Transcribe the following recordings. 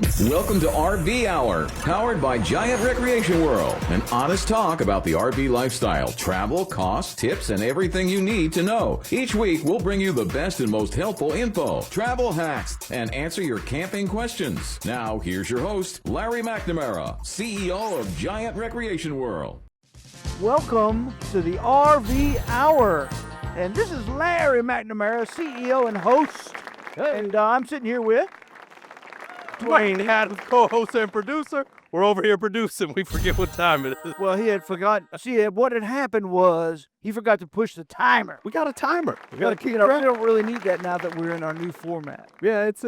Welcome to RV Hour, powered by Giant Recreation World. An honest talk about the RV lifestyle, travel, costs, tips, and everything you need to know. Each week, we'll bring you the best and most helpful info, travel hacks, and answer your camping questions. Now, here's your host, Larry McNamara, CEO of Giant Recreation World. Welcome to the RV Hour. And this is Larry McNamara, CEO and host. Hey. And I'm sitting here with Dwayne, Adams, co-host and producer. We're over here producing. We forget what time it is. He had forgotten. See, what had happened was he forgot to push the timer. We got a timer. We got to keep We don't really need that now that we're in our new format. Yeah, it's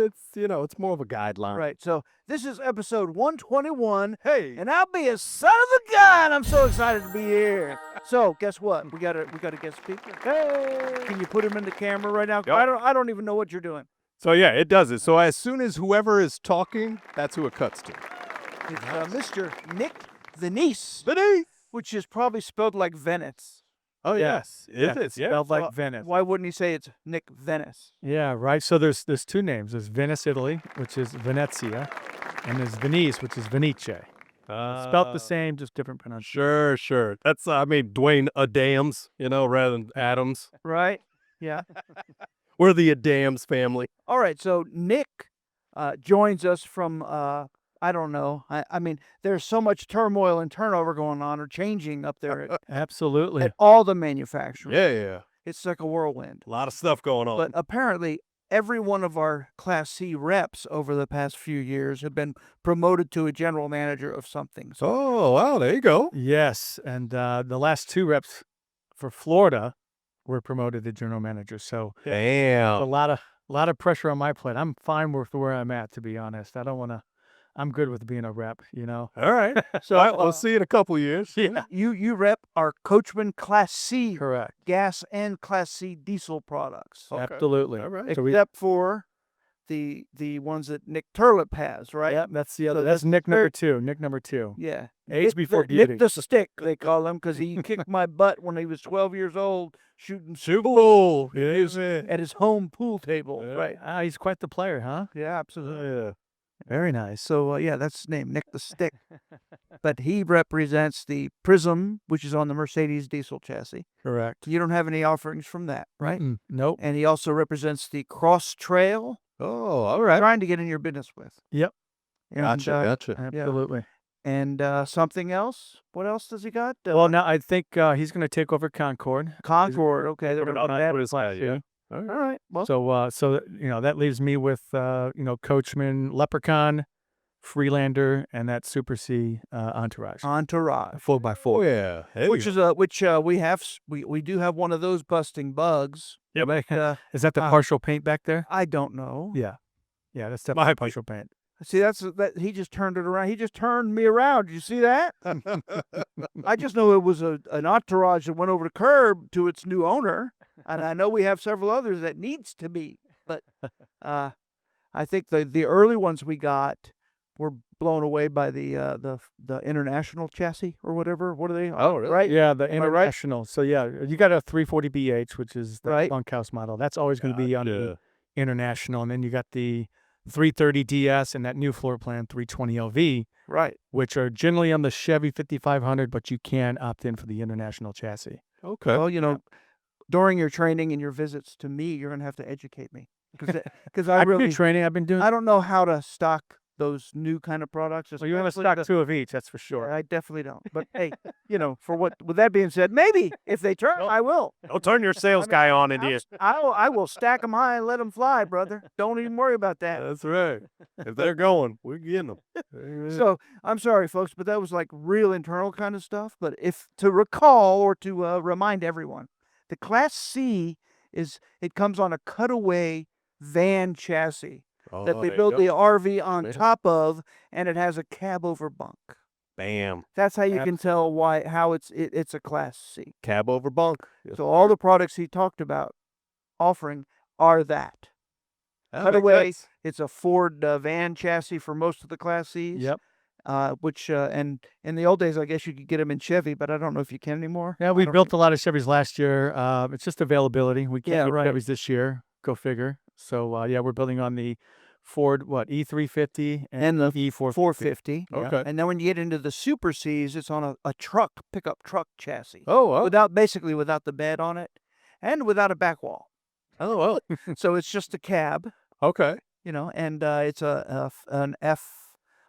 more of a guideline. Right. So this is episode 121. Hey. And I'll be a son of a gun. I'm so excited to be here. So guess what? We got a guest speaker. Hey. Can you put him in the camera right now? Yep. I don't even know what you're doing. So yeah, it does it. So as soon as whoever is talking, that's who it cuts to. It's Mr. Nick Venice, Venice. which is probably spelled like Venice. Oh Yeah. yes, it is. Yeah. Spelled like Well, Venice. Why wouldn't he say it's Nick Venice? Yeah, right. So there's two names. There's Venice, Italy, which is Venezia, and there's Venice, which is Venice. Spelled the same, just different pronunciation. Sure. That's Dwayne Adams, rather than Adams. Right? Yeah. We're the Adams family. All right. So Nick joins us from, I don't know. I mean, there's so much turmoil and turnover going on or changing up there Absolutely. at all the manufacturers. Yeah. It's like a whirlwind. A lot of stuff going on. But apparently, every one of our Class C reps over the past few years have been promoted to a general manager of something. So Oh, wow, there you go. Yes, and the last two reps for Florida were promoted to general manager. So a Damn. lot of pressure on my plate. I'm fine with where I'm at, to be honest. I don't want to. I'm good with being a rep. All right. So, All right, we'll see you in a couple years. Yeah. you rep our Coachmen Class C Correct. gas and Class C diesel products, Okay. Absolutely. All right. So we- except for the ones that Nick Turlip has, right? Yep, that's the other. So That's that's Nick third- number two. Nick number two. Yeah. Age Nick before Nick beauty. the Stick, they call him, because he kicked my butt when he was 12 years old shooting Super Bowl. Yeah. at his home pool table. Yeah. Right. Ah, he's quite the player, huh? Yeah, absolutely. Yeah. Very nice. So, that's his name, Nick the Stick. But he represents the Prism, which is on the Mercedes diesel chassis. Correct. You don't have any offerings from that, right? Nope. And he also represents the Cross Trail. Oh, all right. Trying to get in your business with. Yep. And, Gotcha. Absolutely. And something else? What else does he got? Well, now I think he's going to take over Concord. Concord. Okay, they're About not that bad. was last year. All All right. right. Well, So that leaves me with Coachman, Leprechaun, Freelander, and that Super C Entourage. Entourage, 4x4. Oh, yeah. There which you go. is we do have one of those busting bugs. Yeah, but, is that the partial paint back there? I don't know. Yeah, that's My definitely partial paint. See, that he just turned it around. He just turned me around. Did you see that? I just know it was an entourage that went over the curb to its new owner, and I know we have several others that needs to be. But I think the early ones we got were blown away by the international chassis or whatever. What are they? Oh, really? Right? Yeah, the Am I right? international. So yeah, you got a 340BH, which is the Right. bunkhouse model. That's always going to be on the Gotcha. international, and then you got the 330DS and that new floor plan 320LV, Right. which are generally on the Chevy 5500, but you can opt in for the international chassis. Okay. Well, during your training and your visits to me, you're gonna have to educate me because I I've been really training. I've been doing. I don't know how to stock those new kind of products. Well, you're going to especially stock the- two of each, that's for sure. I definitely don't. But hey, with that being said, maybe if they turn, I will. Don't turn your sales guy on in here. I will stack them high and let them fly, brother. Don't even worry about that. That's right. If they're going, we're getting them. So I'm sorry, folks, but that was like real internal kind of stuff. But if to recall or to remind everyone, the Class C it comes on a cutaway van chassis that they build the RV on Yeah. top of, and it has a cab over bunk. Bam. That's how you can tell how it's a Class C. Cab over bunk. Yes. So all the products he talked about offering are that. That makes Cutaway, sense. it's a Ford van chassis for most of the Class Cs. Yep. Which and in the old days, I guess you could get them in Chevy, but I don't know if you can anymore. Yeah, we built a lot of Chevys last year. It's just availability. We can't Yeah, get right. Chevys this year. Go figure. So yeah, we're building on the Ford, E350 and the E450. 450. Yeah. Okay. And then when you get into the Super Cs, it's on a pickup truck chassis. Oh, well. Without the bed on it, and without a back wall. Oh, well. So it's just a cab, Okay. and it's an F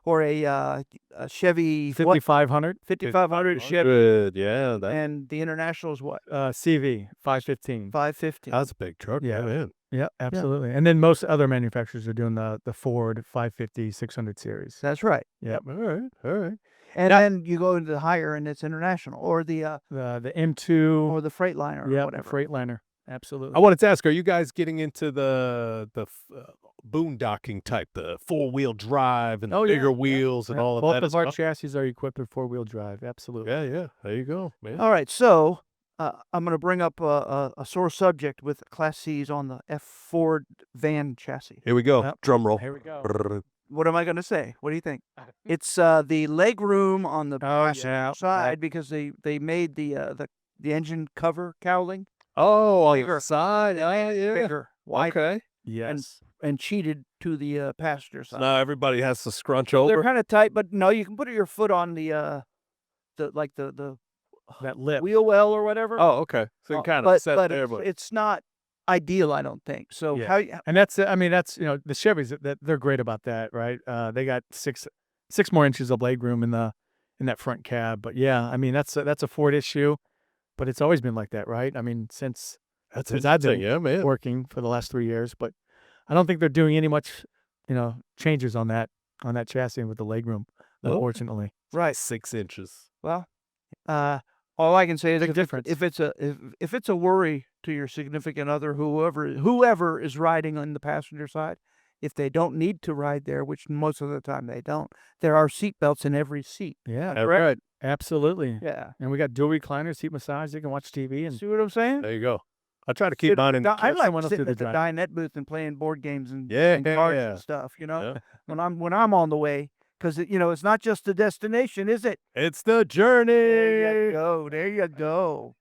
or a Chevy 5500 5500 Chevy, Good. Yeah. and the International is what? CV 515. 550. That's a big truck. Yeah. Man. Yeah, absolutely. And then most other manufacturers are doing the Ford 550 600 series. That's right. Yep. All right. All right. And then you go into the higher, and it's International, or the M2 or the Freightliner, or the whatever. Freightliner. Absolutely. I wanted to ask, are you guys getting into the boondocking type, the 4-wheel drive and bigger wheels and all of Both that? of our chassis are equipped with 4-wheel drive. Absolutely. Yeah, yeah. There you go, man. All right, so I'm going to bring up a sore subject with Class C's on the F Ford van chassis. Here we go. Yep. Drum roll. Here we go. What am I going to say? What do you think? It's the leg room on the passenger side, because they made the engine cover cowling Oh, on bigger. the side. Yeah, yeah. bigger, wider, Okay. Yes. and cheated to the passenger side. Now everybody has to scrunch They're over. kind of tight, but no, you can put your foot on the That lip. wheel well or whatever. Oh, okay. So you kind of but set there, but it's not ideal, I don't think. So Yeah. how And that's the Chevys that they're great about that, right? They got six more inches of leg room in that front cab. But yeah, I mean that's a Ford issue, but it's always been like that, right? I mean since that's I've been interesting. Yeah, man. working for the last 3 years, but I don't think they're doing any much, changes on that chassis with the leg room, Oh. unfortunately. right? 6 inches. Well, all I can say is Big if difference. if it's a worry to your significant other, whoever is riding on the passenger side, if they don't need to ride there, which most of the time they don't, there are seat belts in every seat. Yeah, That's right. absolutely. Yeah. And we got dual recliners, seat massage. You can watch TV and See what I'm saying? There you go. I try to keep mine in. I like someone else sitting do the at the drive. dinette booth and playing board games and Yeah, cards yeah. and stuff. Yeah. when I'm on the way, because it's not just the destination, is it? It's the journey. There you go. There you go.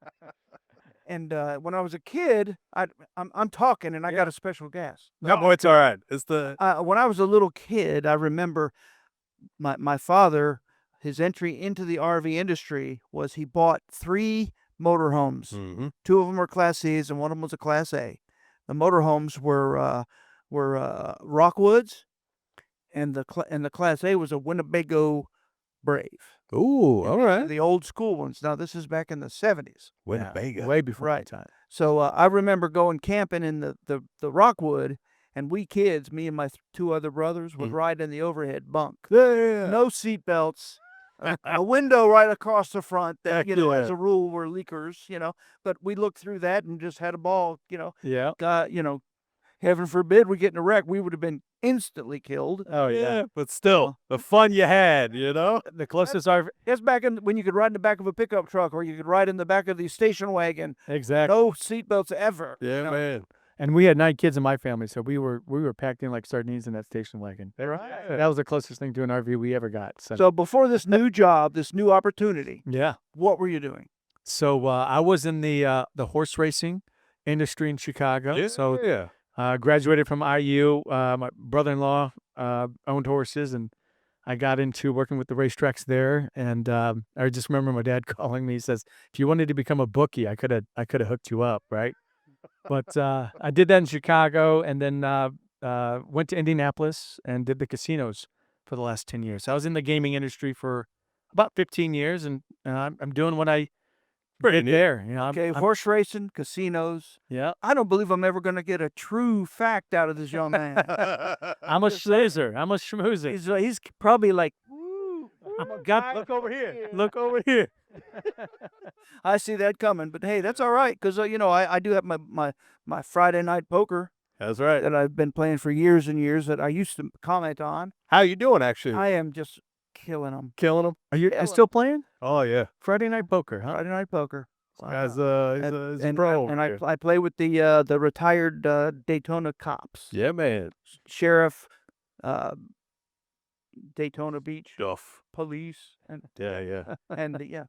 And when I was a kid, I'm talking, and I got a special gas. No, boy, it's all right. It's the When I was a little kid, I remember my father, his entry into the RV industry was he bought 3 motorhomes. Mhm. 2 of them were Class C's, and one of them was a Class A. The motorhomes were Rockwoods, and the Class A was a Winnebago Brave. Ooh, all right. The old school ones. Now this is back in the 70s. Winnebago. way before my Right. time. So I remember going camping in the Rockwood, and we kids, me and my 2 other brothers, would ride in the overhead bunk. Yeah. No seat belts, a window right across the front that, as Excellent. a rule, were leakers, but we looked through that and just had a ball, Yeah. heaven forbid we get in a wreck, we would have been instantly killed. Oh Yeah, but still, the fun you had, The closest RV. It's back when you could ride in the back of a pickup truck, or you could ride in the back of the station wagon. Exactly. No seat belts ever. Yeah, man. And we had 9 kids in my family, so we were packed in like sardines in that station wagon. Right. That was the closest thing to an RV we ever got. So before this new job, this new opportunity, yeah. what were you doing? So I was in the horse racing industry in Chicago. Yeah. So graduated from IU. My brother-in-law owned horses, and I got into working with the racetracks there. And I just remember my dad calling me. He says, "If you wanted to become a bookie, I could have hooked you up, right?" But I did that in Chicago, and then went to Indianapolis and did the casinos for the last 10 years. I was in the gaming industry for about 15 years, and I'm doing what I did there. Okay, horse racing, casinos. Yeah. I don't believe I'm ever going to get a true fact out of this young man. I'm a schmoozer. I'm a schmoozer. He's probably like, "Woo, God, Look over here. look over here. I see that coming." But hey, that's all right, because I do have my Friday night poker That's right. that I've been playing for years and years that I used to comment on. How you doing, actually? I am just killing them. Killing them? Are you Yeah, still playing Oh, yeah. Friday night poker? Huh? Friday night poker. He's a And pro. I play with the retired Daytona cops, Yeah, man. sheriff, Daytona Beach Duff. police, and Yeah, yeah. and yeah.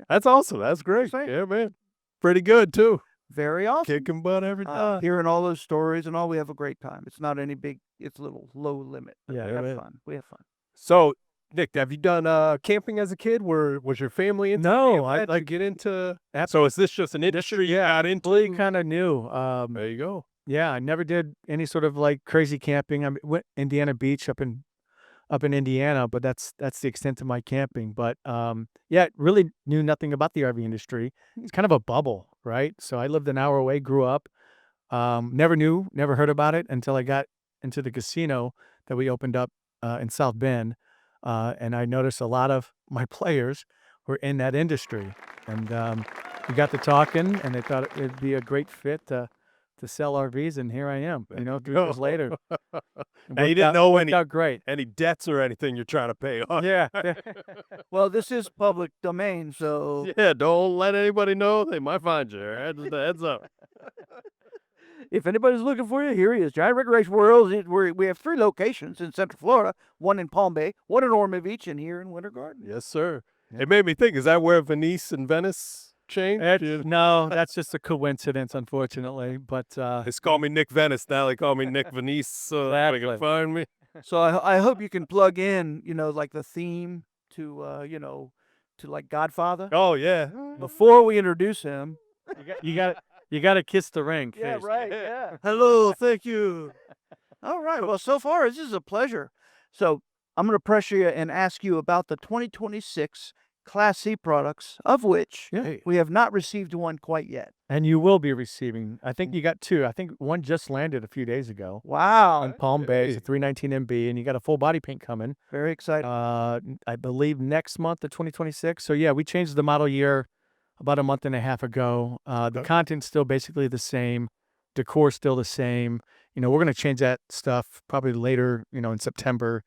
That's awesome. That's great. Saying. Yeah, man. Pretty good, too. very often. Kicking butt every time. Hearing all those stories and all, we have a great time. It's not any big, it's a little low limit. But Yeah, we have man. fun. We have fun. So, Nick, have you done camping as a kid? Was your family into No, camping? I Had to like get into. So is this just an industry you got into? really kind of new. There you go. Yeah, I never did any sort of like crazy camping. I went Indiana Beach up in Indiana, but that's the extent of my camping. But yeah, really knew nothing about the RV industry. It's kind of a bubble, right? So I lived an hour away, grew up, never heard about it until I got into the casino that we opened up in South Bend, and I noticed a lot of my players were in that industry, and we got to talking, and they thought it'd be a great fit to sell RVs, and here I am, 3 years later. And you didn't know worked out great. any debts or anything you're trying to pay off. Yeah. Well, this is public domain, so Yeah, don't let anybody know. They might find you. All right? Just a heads up. if anybody's looking for you, here he is. Giant Recreation World. We have 3 locations in Central Florida, one in Palm Bay, one in Ormond Beach, and here in Winter Garden. Yes, sir. It made me think, is that where Venice and Venice changed? No, that's just a coincidence, unfortunately. But They call me Nick Venice now. They call me Nick Venice, so they Exactly. can find me. So I hope you can plug in, like the theme to, to like Godfather. Oh, yeah. Before we introduce him. you got to kiss the ring. Yeah, first. right. Yeah. Hello, thank you. All right. Well, so far, this is a pleasure. So I'm going to pressure you and ask you about the 2026 Class C products, of which Yeah. we have not received one quite yet. And you will be receiving. I think you got 2. I think one just landed a few days ago Wow. on Palm Bay. It's Hey. a 319 MB, and you got a full body paint coming. Very excited. I believe next month, the 2026. So yeah, we changed the model year about a month and a half ago. The content's still basically the same, decor still the same. We're going to change that stuff probably later, in September,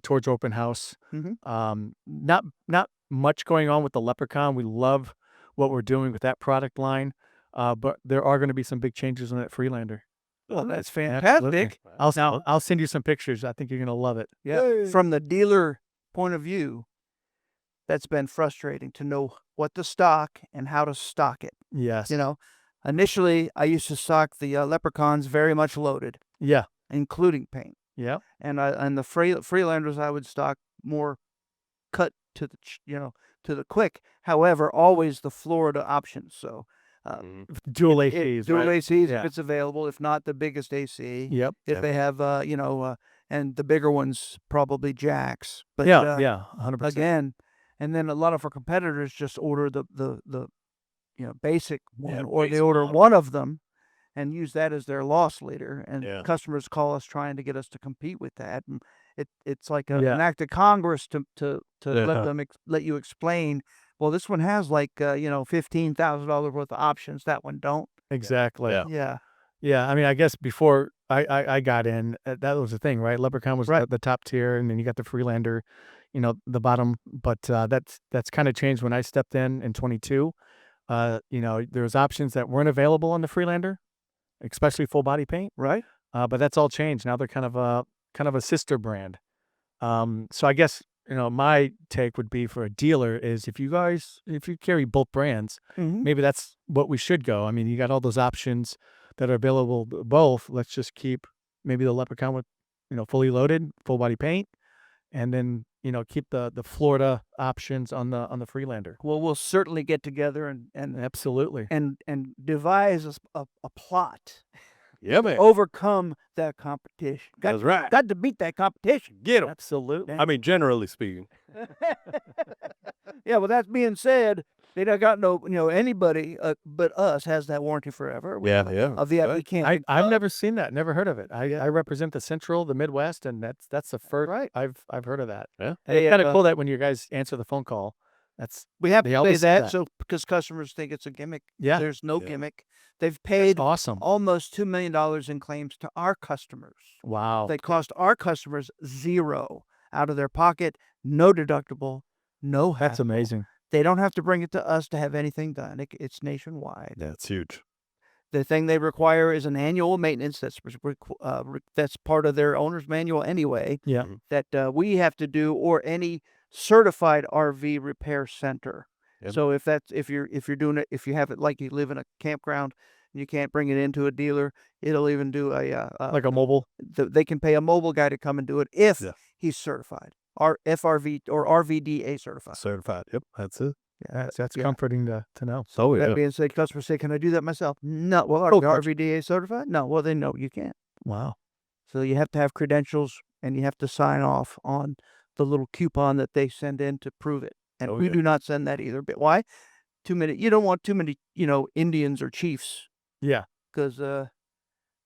towards open house. Mhm. Not much going on with the Leprechaun. We love what we're doing with that product line, but there are going to be some big changes on that Freelander. Well, that's Absolutely. fantastic. I'll send you some pictures. I think you're going to love it. Yeah. Yay. From the dealer point of view, that's been frustrating to know what to stock and how to stock it. Yes. Initially, I used to stock the Leprechauns very much loaded, Yeah. including paint. Yeah. And the Freelanders I would stock more cut to the to the quick. However, always the Florida options. So Dual ACs. dual right? ACs Yeah. if it's available. If not, the biggest AC. Yep. If they have and the bigger ones probably jacks. But Yeah. 100%. again, and then a lot of our competitors just order the basic one, Yeah, or they basic order model. one of them and use that as their loss leader. And Yeah. customers call us trying to get us to compete with that. And it's like an Yeah. act of Congress to Yeah. let them let you explain. Well, this one has like $15,000 worth of options. That one don't. Exactly. Yeah. Yeah. Yeah. I mean, I guess before I got in, that was the thing, right? Leprechaun was Right. the top tier, and then you got the Freelander, the bottom. But that's kind of changed when I stepped in 22. There was options that weren't available on the Freelander, especially full body paint. Right. But that's all changed. Now they're kind of a sister brand. So I guess, my take would be for a dealer is if you carry both brands, Mhm. maybe that's what we should go. I mean, you got all those options that are available both. Let's just keep maybe the Leprechaun with, fully loaded, full body paint, and then, keep the Florida options on the Freelander. Well, we'll certainly get together and Absolutely. devise a plot, Yeah, man. overcome that competition. That's right. Got to beat that competition. Get 'em. Absolutely. I mean, generally speaking. Yeah. Well, that being said, they don't got anybody but us has that warranty forever. Yeah. A VIP can't. I've never seen that. Never heard of it. I represent the Central, the Midwest, and that's the first right. I've heard of that. Yeah. And it's Hey, kind of cool that when you guys answer the phone call, We have They to say always say that, that. so because customers think it's a gimmick. yeah, There's no Yeah. gimmick. They've paid awesome. almost $2 million in claims to our customers. Wow. They cost our customers $0 out of their pocket, no deductible, no hassle. That's amazing. They don't have to bring it to us to have anything done. It's nationwide. That's huge. The thing they require is an annual maintenance that's part of their owner's manual anyway, Yeah. that we have to do, or any certified RV repair center. Yep. So if you're doing it, if you have it like you live in a campground and you can't bring it into a dealer, it'll even do Like a mobile. they can pay a mobile guy to come and do it if Yeah. he's certified, FRV or RVDA certified. Certified. Yep, that's it. Yeah, that's Yeah. comforting to know. So yeah. That being said, customers say, "Can I do that myself?" No. Well, are Oh, you gotcha. RVDA certified? No. Well, then no, you can't. Wow. So you have to have credentials and you have to sign off on the little coupon that they send in to prove it. And we Okay. do not send that either. But why? You don't want too many, Indians or chiefs, Yeah. because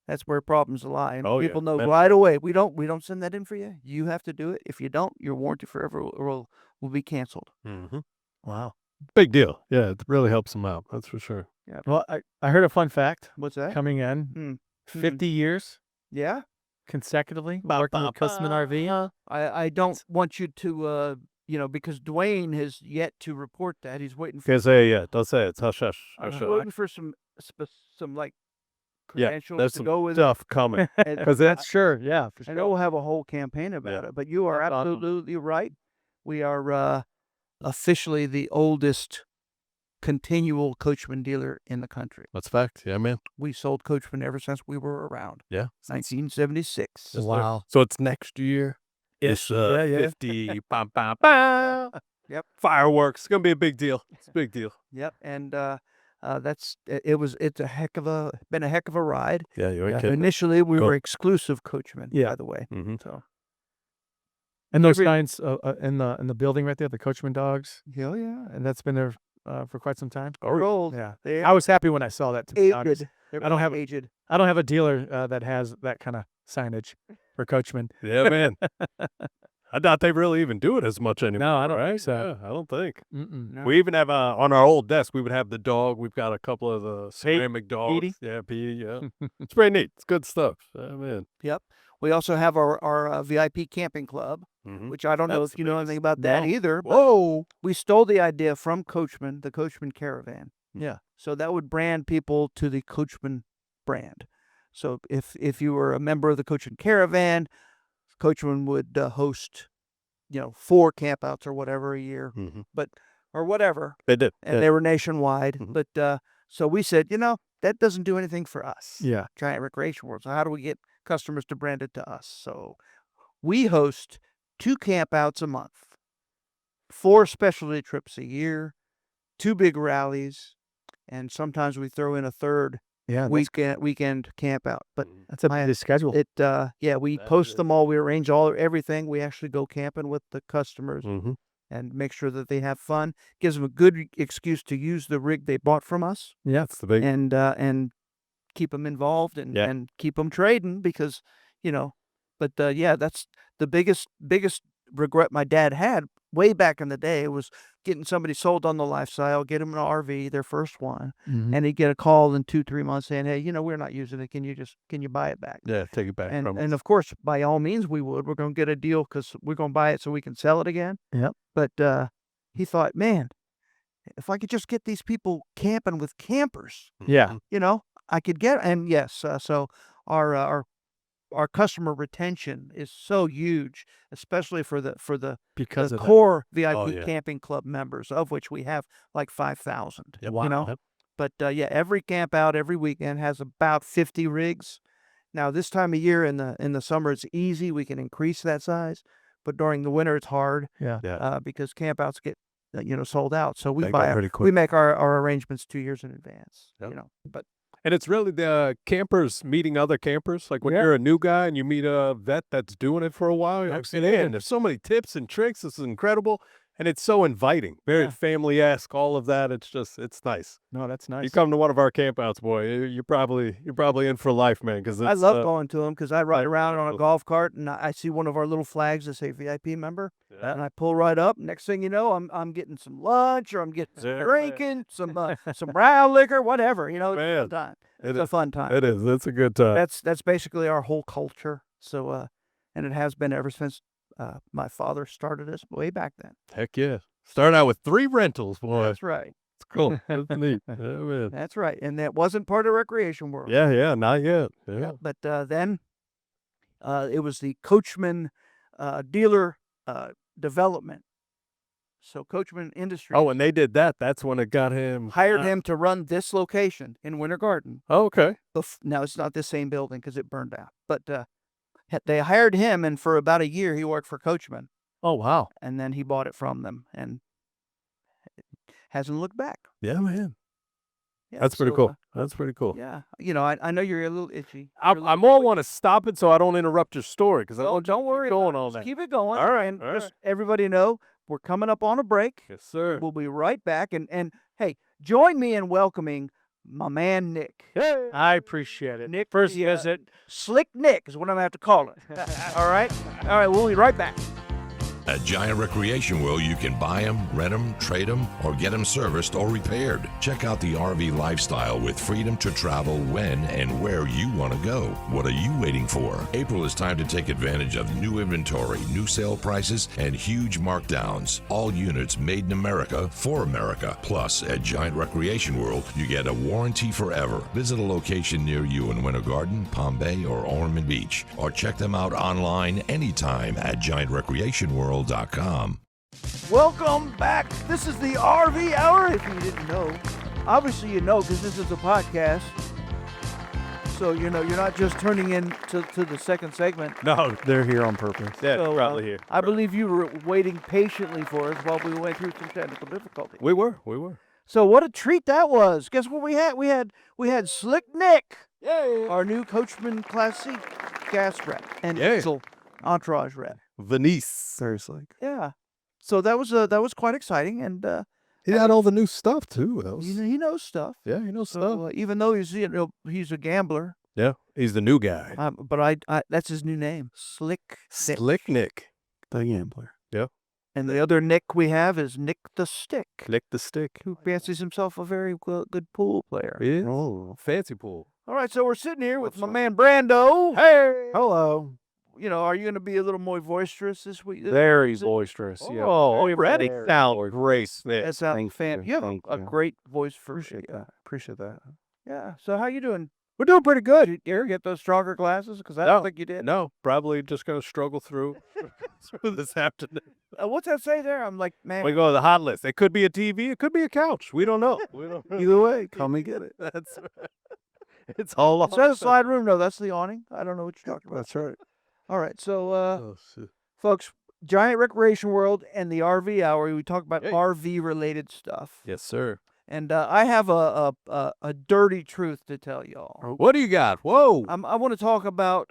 that's where problems lie. And Oh, yeah. people know Man. right away. We don't send that in for you. You have to do it. If you don't, your warranty forever will be canceled. Mm-hmm. Wow. Big deal. Yeah, it really helps them out. That's for sure. Well, I heard a fun fact What's that? coming in. Hmm. 50 years Yeah. consecutively working with Coachmen RV. I don't want you to because Dwayne has yet to report that. He's waiting for Can't say it yet. Don't say it. It's hush hush. Hush, hush. waiting for some like Yeah, credentials there's to some go with stuff coming. it. Because that's sure. Yeah, for I sure. know we'll have a whole campaign about Yeah. it, but you are That's awesome. absolutely right. We are officially the oldest continual Coachman dealer in the country. That's fact. Yeah, man. We sold Coachman ever since we were around. Yeah. 1976. Yes, sir. Wow. So it's next year. It's Yeah, yeah. 50. Bam, bam, bam. Yep. Fireworks. It's gonna be a big deal. It's a big deal. Yep. And it's been a heck of a ride. Yeah, you ain't Yeah. kidding. Initially, we Cool. were exclusive Coachman, Yeah. by the way. Mm-hmm. So And those Every- signs in the building right there, the Coachman dogs, hell yeah. and that's been there for quite some time. They're old. Yeah. They're I was happy when I saw that. To be honest. aged. I don't have- aged. I don't have a dealer that has that kind of signage for Coachman. Yeah, man. I doubt they really even do it as much anymore. No, I don't right? think so. Yeah, I don't think. Mm-mm. No. We even have on our old desk. We would have the dog. We've got a couple of the ceramic dogs. Petey? Yeah, Petey. Yeah, it's pretty neat. It's good stuff. Yeah, man. Yep. We also have our VIP camping club, Mhm. which I don't know That's if the you know biggest. anything about that No. either. But Whoa. we stole the idea from Coachman, the Coachman Caravan. Yeah. So that would brand people to the Coachman brand. So if you were a member of the Coachman Caravan, Coachman would host, 4 campouts or whatever a year, Mm-hmm. or whatever, They did. and they were nationwide. Mhm. But so we said, that doesn't do anything for us. Yeah. Giant Recreation World. So how do we get customers to brand it to us? So we host 2 campouts a month, 4 specialty trips a year, 2 big rallies, and sometimes we throw in a third Yeah. weekend camp out. But That's a my- busy schedule. we That post is. them all. We arrange everything. We actually go camping with the customers Mm-hmm. and make sure that they have fun. Gives them a good excuse to use the rig they bought from us, Yeah. That's the big. and keep them involved and, Yeah. and keep them trading because, But that's the biggest regret my dad had way back in the day was getting somebody sold on the lifestyle, get them an RV, their first one, Mhm. and he'd get a call in 2-3 months saying, "Hey, we're not using it. Can you buy it back?" Yeah, take it back from us. And of course, by all means, we would. We're going to get a deal because we're going to buy it so we can sell it again. Yep. But he thought, man, if I could just get these people camping with campers, Yeah. I could get. And yes, so our customer retention is so huge, especially for the Because the of that. core VIP Oh, yeah. camping club members, of which we have like 5,000. Yep. Wow. Yep. But every camp out every weekend has about 50 rigs. Now this time of year in the summer it's easy, we can increase that size, but during the winter it's hard Yeah. Yeah. because camp outs get sold out. So we They go pretty quick. we make our arrangements 2 years in advance. Yep. But And it's really the campers meeting other campers. Like when Yeah. you're a new guy and you meet a vet that's doing it for a while, you're like, Absolutely. man, there's so many tips and tricks. This is incredible. And it's so inviting, very Yeah. family-esque, all of that. It's nice. No, that's nice. You come to one of our campouts, boy, you're probably in for life, man. Because I love going to them because I ride around on a cool. golf cart and I see one of our little flags that say VIP member. Yeah. And I pull right up. Next thing you know, I'm getting some lunch or I'm getting some Yeah. drinking, some brown liquor, whatever. It's a Man, fun time. it It's a is. fun time. It is. It's a good time. That's basically our whole culture. So and it has been ever since my father started us way back then. Heck yeah. Start out with 3 rentals, boy. That's right. It's cool. It's neat. Yeah, man. That's right. And that wasn't part of Recreation World. Yeah, not yet. Yeah. Yeah, but then it was the Coachman dealer development So Coachmen Industries Oh, when they did that, that's when it got him. hired him to run this location in Winter Garden. Oh, okay. Now, it's not the same building because it burned down. But they hired him, and for about a year, he worked for Coachmen. Oh, wow. And then he bought it from them and hasn't looked back. Yeah, man. Yeah, That's pretty so, cool. That's pretty cool. Yeah. I know you're a little itchy. I more want to stop it so I don't interrupt your story because I Well, don't worry. going about it. all Just day. keep it going. All right, And all just right. everybody know we're coming up on a break. Yes, sir. We'll be right back. And hey, join me in welcoming my man, Nick. I appreciate it. Nick, First the, visit. Slick Nick is what I'm going to have to call it. All right? All right, we'll be right back. At Giant Recreation World, you can buy them, rent them, trade them, or get them serviced or repaired. Check out the RV lifestyle with freedom to travel when and where you want to go. What are you waiting for? April is time to take advantage of new inventory, new sale prices, and huge markdowns. All units made in America for America. Plus, at Giant Recreation World, you get a warranty forever. Visit a location near you in Winter Garden, Palm Bay, or Ormond Beach, or check them out online anytime at giantrecreationworld.com. Welcome back. This is the RV Hour, if you didn't know. Obviously, you know because this is a podcast. So, you're not just turning in to the second segment. No, They're here on purpose. yeah, So, probably here. I believe you were waiting patiently for us while we went through some technical difficulty. We were. So what a treat that was. Guess what we had? We had Slick Nick, our new Coachmen Class C gas rep and Yeah. diesel entourage rep. Venice. Very slick. Yeah. So that was quite exciting, and He had all the new stuff too. That was, he knows stuff. yeah, he knows stuff. So even though he's a gambler, Yeah, he's the new guy. but I that's his new name, Slick Nick. Slick Nick. The gambler. And the other Nick we have is Nick the Stick, Nick the Stick. who fancies himself a very good pool player. Yeah. Oh. Fancy pool. All right, so we're sitting here with my man Brando. Hey. Hello. Are you going to be a little more boisterous this week? Very Is it- boisterous. Yeah. Oh, Very already rare. sound great. Nick. That sounds Thank fantastic. you, You have thank a you. great voice for Appreciate that. Appreciate that. Yeah. So how you doing? We're doing pretty good. Did you ever get those stronger glasses? Because I No. don't think you did. No, probably just gonna struggle through this afternoon. What's that say there? I'm like, man. We go to the hot list. It could be a TV. It could be a couch. We don't know. We don't know. Either way, come and get it. That's right. It's all It says slide room. No, that's the awning. I don't know what you're talking about. That's right. All right. So, Oh, shit. folks, Giant Recreation World and the RV Hour. We talk about Hey. RV related stuff. Yes, sir. And I have a dirty truth to tell y'all. What do you got? Whoa. I want to talk about,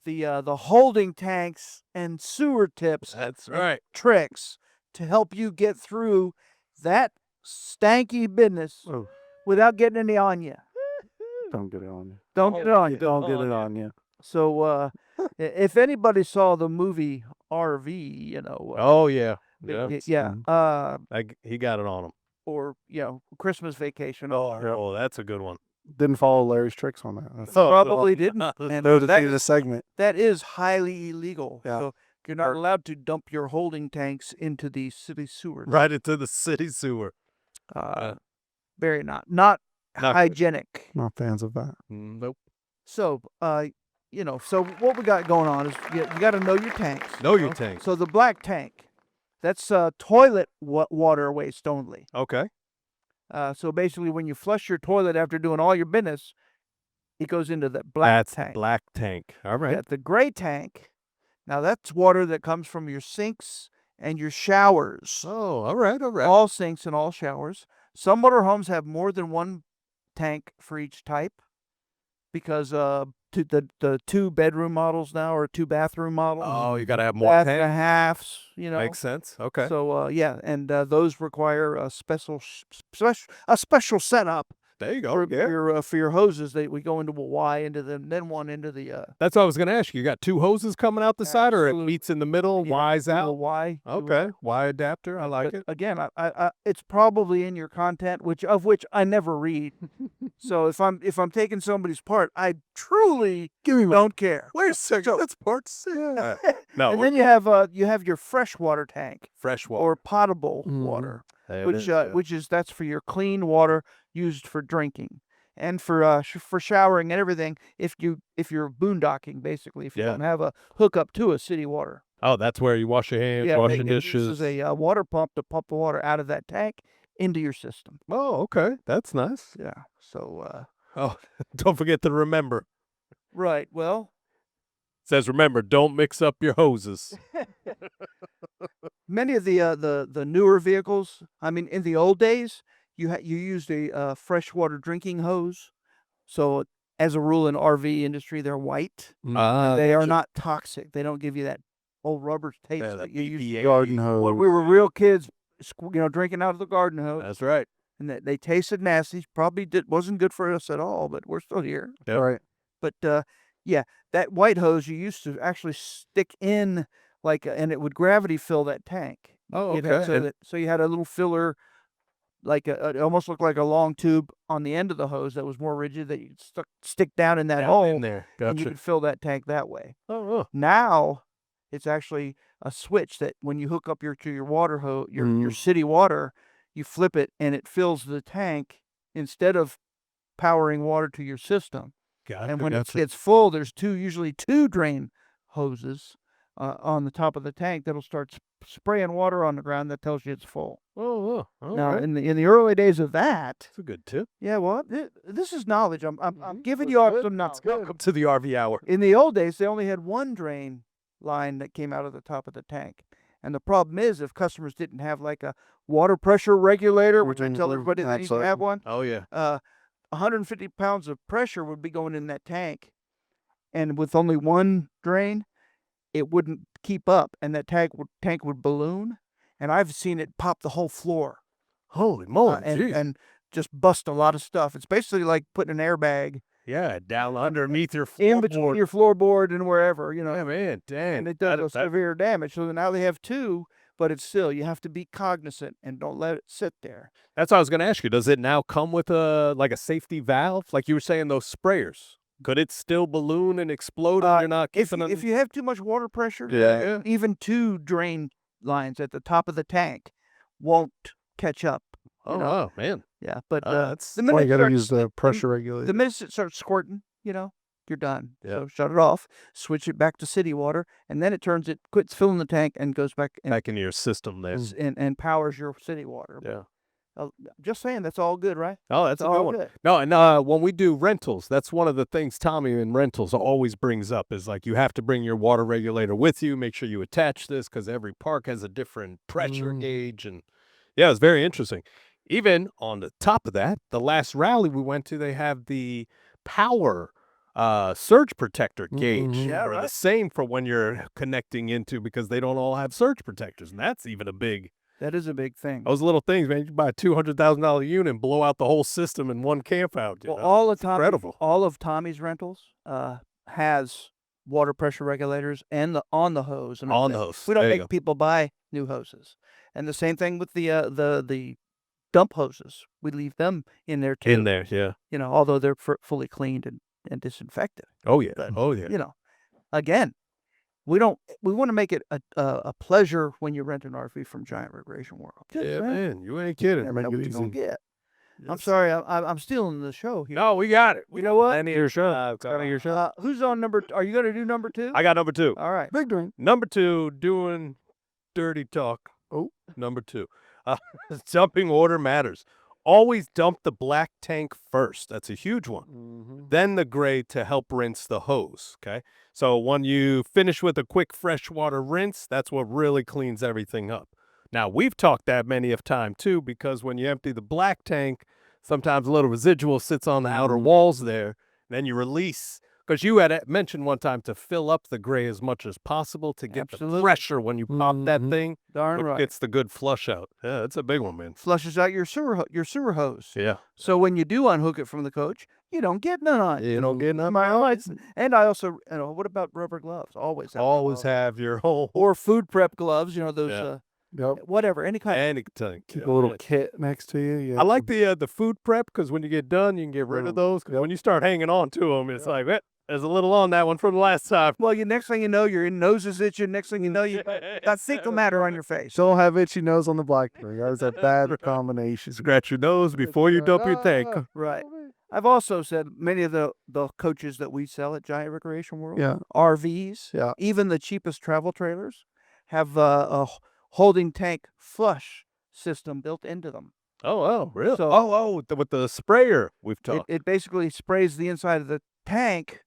the holding tanks and sewer tips. That's and right. Tricks to help you get through that stanky business Oh. without getting any on you. Don't get it on you. Don't get it on you. Don't get it on you. So, if anybody saw the movie RV, Oh, yeah. yeah, He got it on him. or Christmas Vacation. Oh, that's a good one. Didn't follow Larry's tricks on that. That's Probably didn't. And no, to that- see the segment. that is highly illegal. Yeah. So you're not allowed to dump your holding tanks into the city sewers. Right into the city sewer. Very not Not good. hygienic. Not fans of that. Nope. So, so what we got going on is you got to know your tanks. Know your tanks. So the black tank, that's toilet water waste only. Okay. So basically, when you flush your toilet after doing all your business, it goes into the black That's tank. black tank. All right. Yeah, the gray tank, now that's water that comes from your sinks and your showers. Oh, all right. All right. All sinks and all showers. Some motorhomes have more than one tank for each type because the 2-bedroom models now or 2-bathroom models. Oh, you got to have more bath and a tanks. halves, Makes sense. Okay. So yeah, and those require a special setup there you go. for your hoses. We go into a Y into the then one into the That's what I was going to ask you. You got two hoses coming out the side, or it Absolutely. meets in the middle, Y's little out? Y. Okay. Y adapter. I like But it. again, I it's probably in your content, which I never read. So if I'm taking somebody's part, I truly don't care. Wait a second. That's part 6. No, And then you have your freshwater tank fresh water. or potable Mhm. water, There it which is. that's for your clean water used for drinking and for showering and everything. If you're boondocking, basically, if you Yeah. don't have a hookup to a city water. Oh, that's where you wash your hands, Yeah, wash it your dishes. uses a water pump to pump the water out of that tank into your system. Oh, okay. That's nice. Yeah. So, Oh, don't forget to remember. right. Well, Says, remember, don't mix up your hoses. many of the newer vehicles, I mean, in the old days, you used a freshwater drinking hose. So, as a rule in RV industry, they're white. They are not toxic. They don't give you that old rubber taste that you used to. garden hose. When we were real kids, drinking out of the garden hose. That's right. And they tasted nasty. Probably wasn't good for us at all, but we're still here. Yep. Right. But yeah, that white hose you used to actually stick in and it would gravity fill that tank. Oh, Okay. So you had a little filler, it almost looked like a long tube on the end of the hose that was more rigid that you stick down in that hole in there. and you Gotcha. could fill that tank that way. Oh, Now it's actually a switch that when you hook up to your water hose, your city water, you flip it and it fills the tank instead of powering water to your system. gotcha. And when it gets full, there's usually two drain hoses on the top of the tank that'll start spraying water on the ground that tells you it's full. all Now, right. in the early days of that, That's a good tip. yeah, well, this is knowledge. I'm giving you all some knowledge. Welcome to the RV Hour. In the old days, they only had one drain line that came out of the top of the tank. And the problem is, if customers didn't have like a water pressure regulator, which I tell everybody they need to have one, Oh, yeah. 150 pounds of pressure would be going in that tank. And with only one drain, it wouldn't keep up, and that tank would balloon. And I've seen it pop the whole floor. Holy moly. And just bust a lot of stuff. It's basically like putting an airbag yeah, down underneath your in between your floorboard and wherever, Yeah, man. Dang. and it does severe damage. So now they have two, but it's still, you have to be cognizant and don't let it sit there. That's what I was going to ask you. Does it now come with a safety valve? Like you were saying, those sprayers. Could it still balloon and explode if you're not keeping If you have too much water pressure, Yeah. even two drain lines at the top of the tank won't catch up. Oh, man. Yeah, but that's the minute you got to use the pressure regulator. the minute it starts squirting, you're done. Yeah. So shut it off, switch it back to city water, and then quits filling the tank and goes back Back into your system there. and powers your city water. Yeah. Just saying, that's all good, right? Oh, that's a good all one. good. No, and when we do rentals, that's one of the things Tommy in rentals always brings up is like you have to bring your water regulator with you. Make sure you attach this because every park has a different pressure gauge. And yeah, it's very interesting. Even on the top of that, the last rally we went to, they have the power surge protector gauge. Yeah, Or right. the same for when you're connecting into because they don't all have surge protectors. And that's even a big... That is a big thing. Those little things, man. You can buy a $200,000 unit and blow out the whole system in one camp out. Well, It's incredible. all of Tommy's rentals has water pressure regulators and on the hose. And On the hose. We don't There you make people buy new hoses. And the same thing with the dump hoses. We leave them in there too. In there, yeah. Although they're fully cleaned and disinfected. Oh, yeah. But, Oh, yeah. Again, we want to make it a pleasure when you rent an RV from Giant Recreation World. Yeah, man. You ain't kidding. You never know what you're gonna get. I'm Yes. sorry, I'm stealing the show here. No, we got it. You know what? Any of your show. Your show. Who's on number? Are you going to do number 2? I got number 2. All right. Big drink. Number 2, doing dirty talk. Oh, number 2. Dumping order matters. Always dump the black tank first. That's a huge one. Then the gray to help rinse the hose, okay? So when you finish with a quick freshwater rinse, that's what really cleans everything up. Now, we've talked that many of time, too, because when you empty the black tank, sometimes a little residual sits on the outer walls there. Then you release, because you had mentioned one time to fill up the gray as much as possible to get the pressure when you pop that thing. Darn right. It's the good flush out. Yeah, it's a big one, man. Flushes out your sewer hose. Yeah. So when you do unhook it from the coach, you don't get none on it. You don't get none. And I also, what about rubber gloves? Always Have your whole or food prep gloves. Those. Yeah. Whatever, any kind. anything. Keep a little kit next to you. Yeah. I like the food prep because when you get done, you can get rid of those. 'Cause when you start hanging on to them, it's like, there's a little on that one from the last time. Well, next thing you know, your nose is itching. Next thing you know, you got fecal matter on your face. Don't have itchy nose on the blackberry. That was a bad combination. Scratch your nose before you dump your tank. Right. I've also said many of the coaches that we sell at Giant Recreation World, Yeah. RVs, Yeah. even the cheapest travel trailers have a holding tank flush system built into them. Oh, really? So- With the sprayer we've talked. It basically sprays the inside of the tank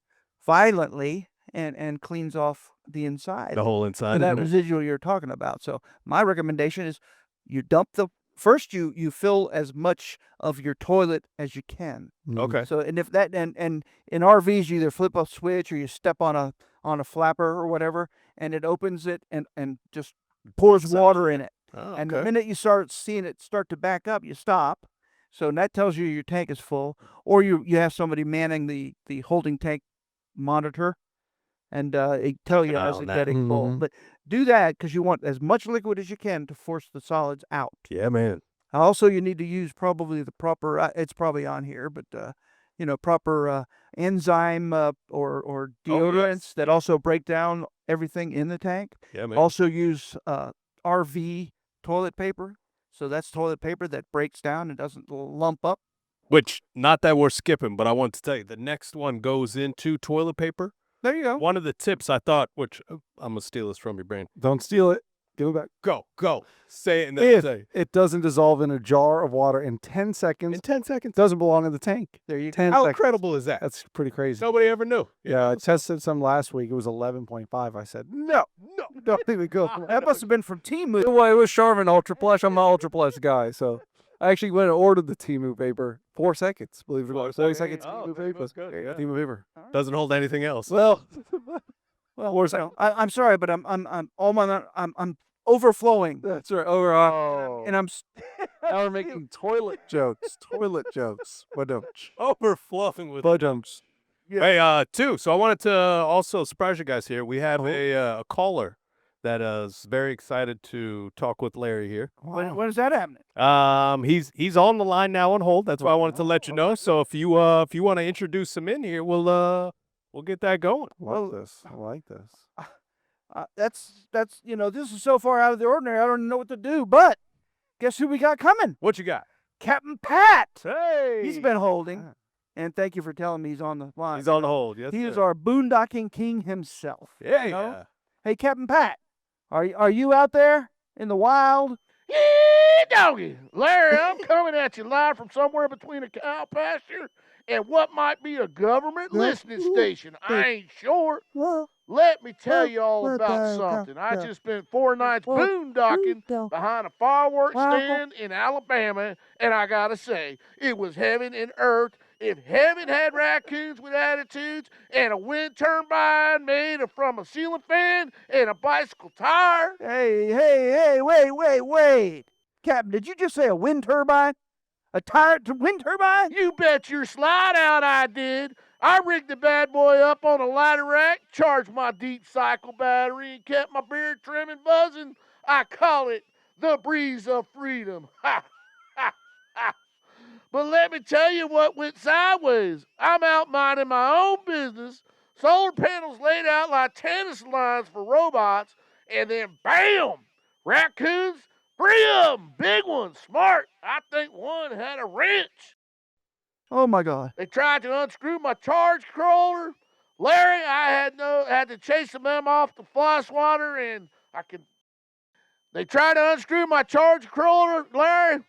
violently and cleans off the inside. The whole inside. And that residual you're talking about. So my recommendation is you dump first you fill as much of your toilet as you can. Okay. So and if that and in RVs you either flip a switch or you step on a flapper or whatever, and it opens it and just pours water in it. Oh, And the okay. minute you start seeing it start to back up, you stop. So that tells you your tank is full, or you have somebody manning the holding tank monitor, and it tell you as Oh, it's that- getting full. Mhm. But do that because you want as much liquid as you can to force the solids out. Yeah, man. Also, you need to use probably the proper. It's probably on here, but proper enzyme or deodorants that also break down everything in the tank. Yeah, man. Also use RV toilet paper. So that's toilet paper that breaks down and doesn't lump up. Which, not that we're skipping, but I want to tell you, the next one goes into toilet paper. There you go. One of the tips I thought, which I'm going to steal this from your brain. Don't steal it. Give it back. Go. Say it and then If say. it doesn't dissolve in a jar of water in 10 seconds, In 10 seconds. doesn't belong in the tank. There you go. 10 How seconds. incredible is that? That's pretty crazy. Nobody ever knew. Yeah, I tested some last week. It was 11.5. I said, no, don't even go. That must have been from Timu. Well, it was Charmin Ultra Plush. I'm an Ultra Plush guy, so I actually went and ordered the Timu paper. 4 seconds, believe it or not. 40 seconds Oh, Timu Timu's paper. good, Yeah, yeah. Timu paper. Doesn't hold anything else. Well, Well, I'm sorry, but I'm overflowing, that's right. Over. and I'm Now we're making toilet jokes. Toilet jokes. Badumch. Overflowing with. Badumch. Hey, so I wanted to also surprise you guys here. We have a caller that is very excited to talk with Larry here. when is that happening? He's on the line now on hold. That's why I wanted to let you know. So if you want to introduce him in here, we'll get that going. I like this. That's this is so far out of the ordinary. I don't know what to do. But guess who we got coming? What you got? Captain Pat. Hey, He's been holding, and thank you for telling me he's on the line. He's on the hold. Yes, He is sir. our boondocking king himself. Yeah, you know? yeah. Hey, Captain Pat, are you out there in the wild? Yeah, doggy. Larry, I'm coming at you live from somewhere between a cow pasture and what might be a government listening station. I ain't sure. Let me tell you all about something. I just spent 4 nights boondocking behind a fireworks stand in Alabama, and I gotta say, it was heaven and earth. If heaven had raccoons with attitudes and a wind turbine made from a ceiling fan and a bicycle tire, Hey, wait. Captain, did you just say a wind turbine? A wind turbine? you bet your slide out I did. I rigged the bad boy up on a ladder rack, charged my deep cycle battery, and kept my beard trim and buzzing. I call it the breeze of freedom. Ha, ha, ha. But let me tell you what went sideways. I'm out minding my own business. Solar panels laid out like tennis lines for robots, and then bam! Raccoons, 3 of them, big ones, smart. I think one had a wrench. Oh my God. They tried to unscrew my charge controller. Larry, I had to chase them off the fly swatter, and They tried to unscrew my charge controller, Larry.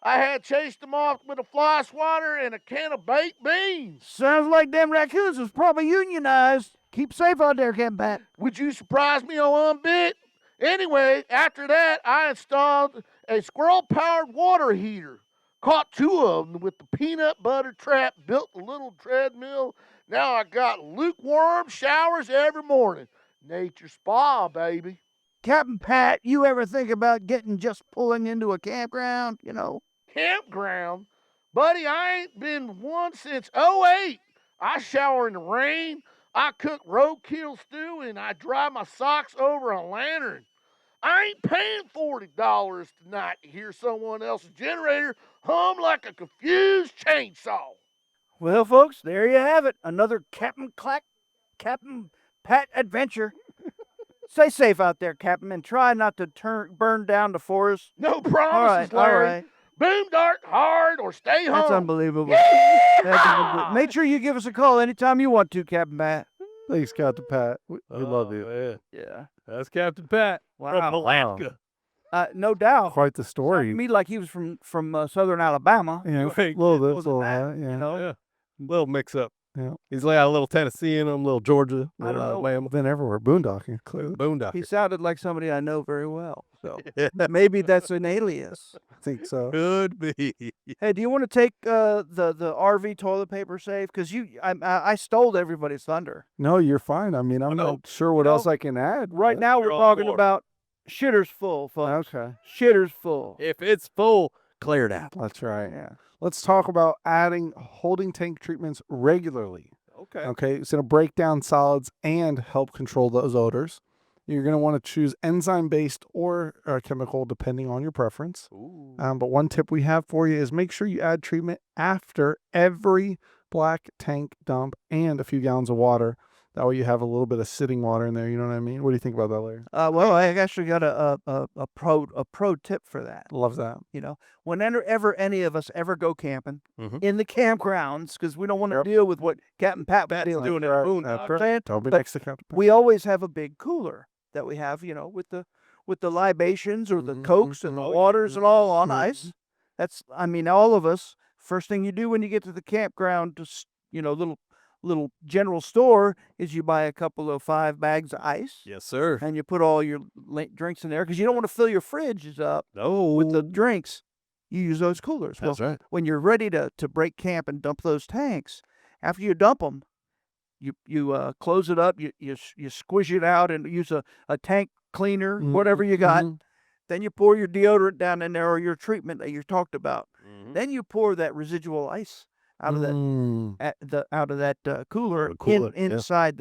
I had chased them off with a fly swatter and a can of baked beans. Sounds like them raccoons was probably unionized. Keep safe out there, Captain Pat. Would you surprise me on one bit? Anyway, after that, I installed a squirrel-powered water heater. Caught 2 of them with the peanut butter trap, built a little treadmill. Now I got lukewarm showers every morning. Nature spa, baby. Captain Pat, you ever think about pulling into a campground, Campground? Buddy, I ain't been one since '08. I shower in the rain, I cook roadkill stew, and I dry my socks over a lantern. I ain't paying $40 tonight to hear someone else's generator hum like a confused chainsaw. Well, folks, there you have it. Another Captain Pat adventure. Stay safe out there, Captain, and try not to burn down the forest. No promises, All Larry. right. Boom dart hard or stay home. That's unbelievable. Make sure you give us a call anytime you want to, Captain Pat. Thanks, Captain Pat. We love you. Man. Yeah. That's Captain Pat from Wow. Alaska. No doubt. Quite the Sounded story. to me like he was from southern Alabama. Yeah, a Wait, little bit, wasn't little that, yeah. You know. Yeah. Little mix up. Yeah. He's got a little Tennessee in him, little Georgia, I little know. Alabama. Been everywhere, boondocking, clearly. He Boondocker. sounded like somebody I know very well. So maybe that's an alias. I think so. Could be. Hey, do you want to take the RV toilet paper safe? Because I stole everybody's thunder. No, you're fine. I mean, I'm no. not sure what You else know, I can add. Right now we're all talking for it. about shitters full, folks. Okay. Shitters full. If it's full, clear it out. That's right. Yeah. Let's talk about adding holding tank treatments regularly. Okay. Okay. It's going to break down solids and help control those odors. You're going to want to choose enzyme-based or chemical, depending on your preference. But one tip we have for you is make sure you add treatment after every black tank dump and a few gallons of water. That way you have a little bit of sitting water in there. You know what I mean? What do you think about that, Larry? Well, I actually got a pro tip for that. Love that. You know, whenever any of us ever go camping Mhm. in the campgrounds, because we don't want to deal with what Captain Pat was dealing doing with. it. Right. Boom. That's I'm right. saying? Don't be But next to Captain Pat. We always have a big cooler that we have, you know, with the libations or the Mhm, cokes and the mhm. waters and all on Mhm. ice. That's, I mean, all of us. First thing you do when you get to the campground, little general store, is you buy a couple of 5 bags of ice. Yes, sir. And you put all your drinks in there because you don't want to fill your fridges up No. with the drinks. You use those coolers. That's right. When you're ready to break camp and dump those tanks, after you dump them, you close it up, you squish it out and use a tank cleaner, whatever you got. Mhm. Then you pour your deodorant down in there or your treatment that you talked about. Mhm. Then you pour that residual ice out of that cooler, The cooler, yeah. inside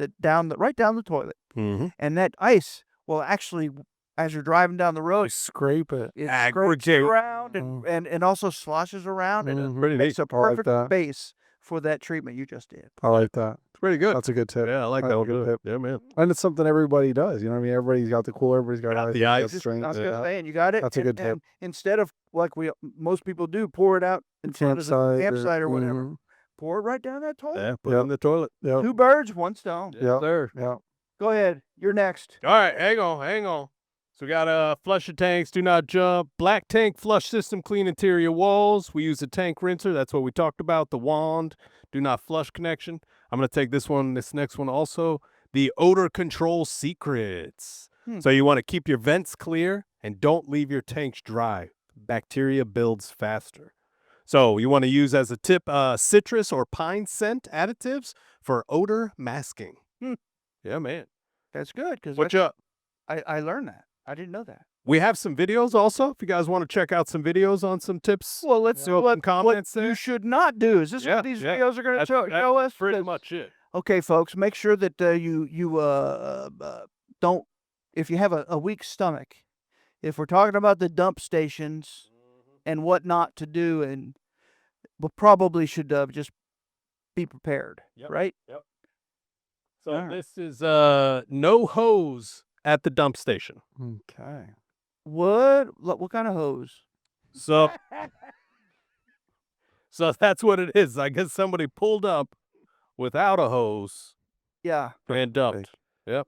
right down the toilet. Mhm. And that ice will actually, as you're driving down the road, You scrape it. it scrapes Aggregate. around and also sloshes around and Mhm. Pretty makes neat. a I like perfect that. base for that treatment you just did. I like that. It's pretty good. That's a good tip. Yeah, I like That's that a one. good Too. tip. Yeah, man. And it's something everybody does. You know what I mean? Everybody's got the cooler. Everybody's got Got ice. the got ice. drinks. I was Yeah. gonna say, and you got it. That's a good tip. And instead of like most people do, pour it out in front of the campsite or whatever. Mhm. Pour it right down that toilet. Yeah, put it in the toilet. Yep. 2 birds, 1 stone. Yep. Sir. Yeah. Go ahead. You're next. All right, hang on. So we got flush your tanks, do not jump. Black tank flush system, clean interior walls. We use a tank rinser. That's what we talked about. The wand, do not flush connection. I'm going to take this next one also. The odor control secrets. So you want to keep your vents clear and don't leave your tanks dry. Bacteria builds faster. So you want to use as a tip citrus or pine scent additives for odor masking. Yeah, man. That's good because What's up? I learned that. I didn't know that. We have some videos also. If you guys want to check out some videos on some tips, Well, let's throw some comments what there. you should not do. Is this Yeah, what these yeah. videos are going to That's show us? pretty 'Cause- much it. Okay, folks, make sure that you don't, if you have a weak stomach, if we're talking about the dump stations and what not to do, and we probably should just be prepared, Yep. right? So All right. this is no hose at the dump station. Okay. What kind of hose? So that's what it is. I guess somebody pulled up without a hose Yeah. and dumped. Yep.